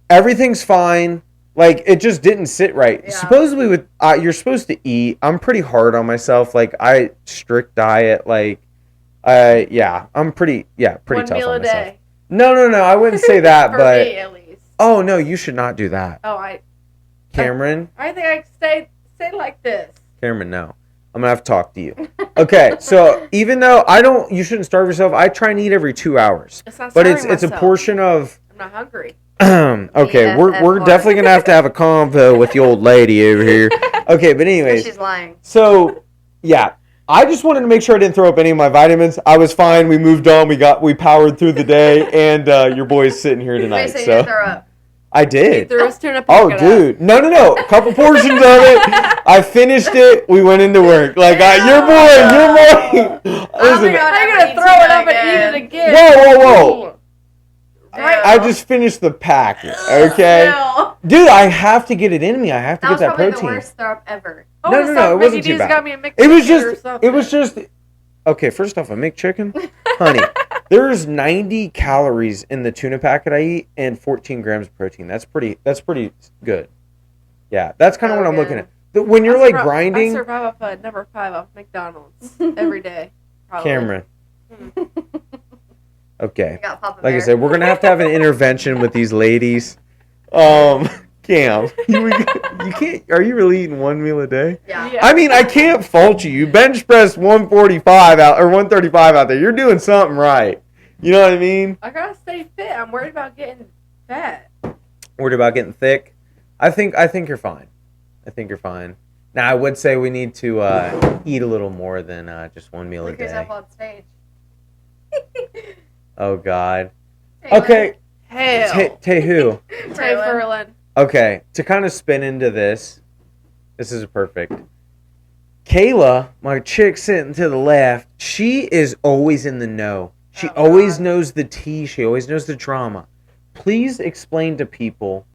S1: Everything's fine. Like, it just didn't sit right.
S2: Yeah.
S1: Supposedly, with you're supposed to eat. I'm pretty hard on myself. Like, I strict diet. Like, I'm pretty tough
S3: One meal
S1: on
S3: a
S1: myself.
S3: day.
S1: No, I wouldn't say that,
S3: For
S1: but
S3: me, at least.
S1: oh no, you should not do that,
S3: Oh, I
S1: Cameron.
S3: think I stay like this.
S1: Cameron, no. I'm gonna have to talk to you. Okay, so even though you shouldn't starve yourself. I try and eat every 2 hours,
S3: It's not
S1: but
S3: starving
S1: it's a
S3: myself.
S1: portion of.
S3: I'm not hungry.
S1: Okay, we're
S2: BFFR.
S1: definitely gonna have to have a convo with the old lady over here. Okay, but anyways,
S2: She's lying.
S1: so yeah, I just wanted to make sure I didn't throw up any of my vitamins. I was fine. We moved on. We powered through the day, and your boy's sitting here tonight.
S2: Wait, so you
S1: So
S2: didn't throw up.
S1: I
S3: He
S1: did.
S3: threw us tuna
S1: Oh,
S3: packet
S1: dude, no, a couple portions of it. I finished it. We went into work. Like, you're boring. Listen,
S3: I'm gonna throw it up and eat it again.
S1: Whoa.
S3: Right.
S1: I just finished the pack. Okay, dude, I have to get it in me. I have to get that
S2: That was probably
S1: protein.
S2: the worst throw up ever.
S1: No, it wasn't too bad.
S3: Got me a
S1: It was
S3: McChicken
S1: just. Okay, first off, a McChicken, honey. There's 90 calories in the tuna packet I eat and 14 grams of protein. That's pretty good. Yeah, that's kind of what I'm looking at. When you're like grinding.
S3: I survive off number 5 off McDonald's every day. Probably.
S1: Cameron. Okay.
S2: Like
S1: I said, we're gonna have to have an intervention with these ladies. Cam, you can't. Are you really eating one meal a day?
S2: Yeah.
S1: I mean, I can't fault you. You bench press 145 out or 135 out there. You're doing something right. You know what I mean?
S3: I gotta stay fit. I'm worried about getting fat.
S1: Worried about getting thick? I think you're fine. I think you're fine. Now, I would say we need to eat a little more than just one meal a
S2: Look who's
S1: day.
S2: up on stage.
S1: Oh God.
S2: Taylor.
S1: Okay.
S3: Hell.
S1: Tay who?
S3: Tay Ferlin.
S1: Okay, to kind of spin into this is perfect. Kayla, my chick sitting to the left, she is always in the know. She always knows the tea. She always knows the drama. Please explain to people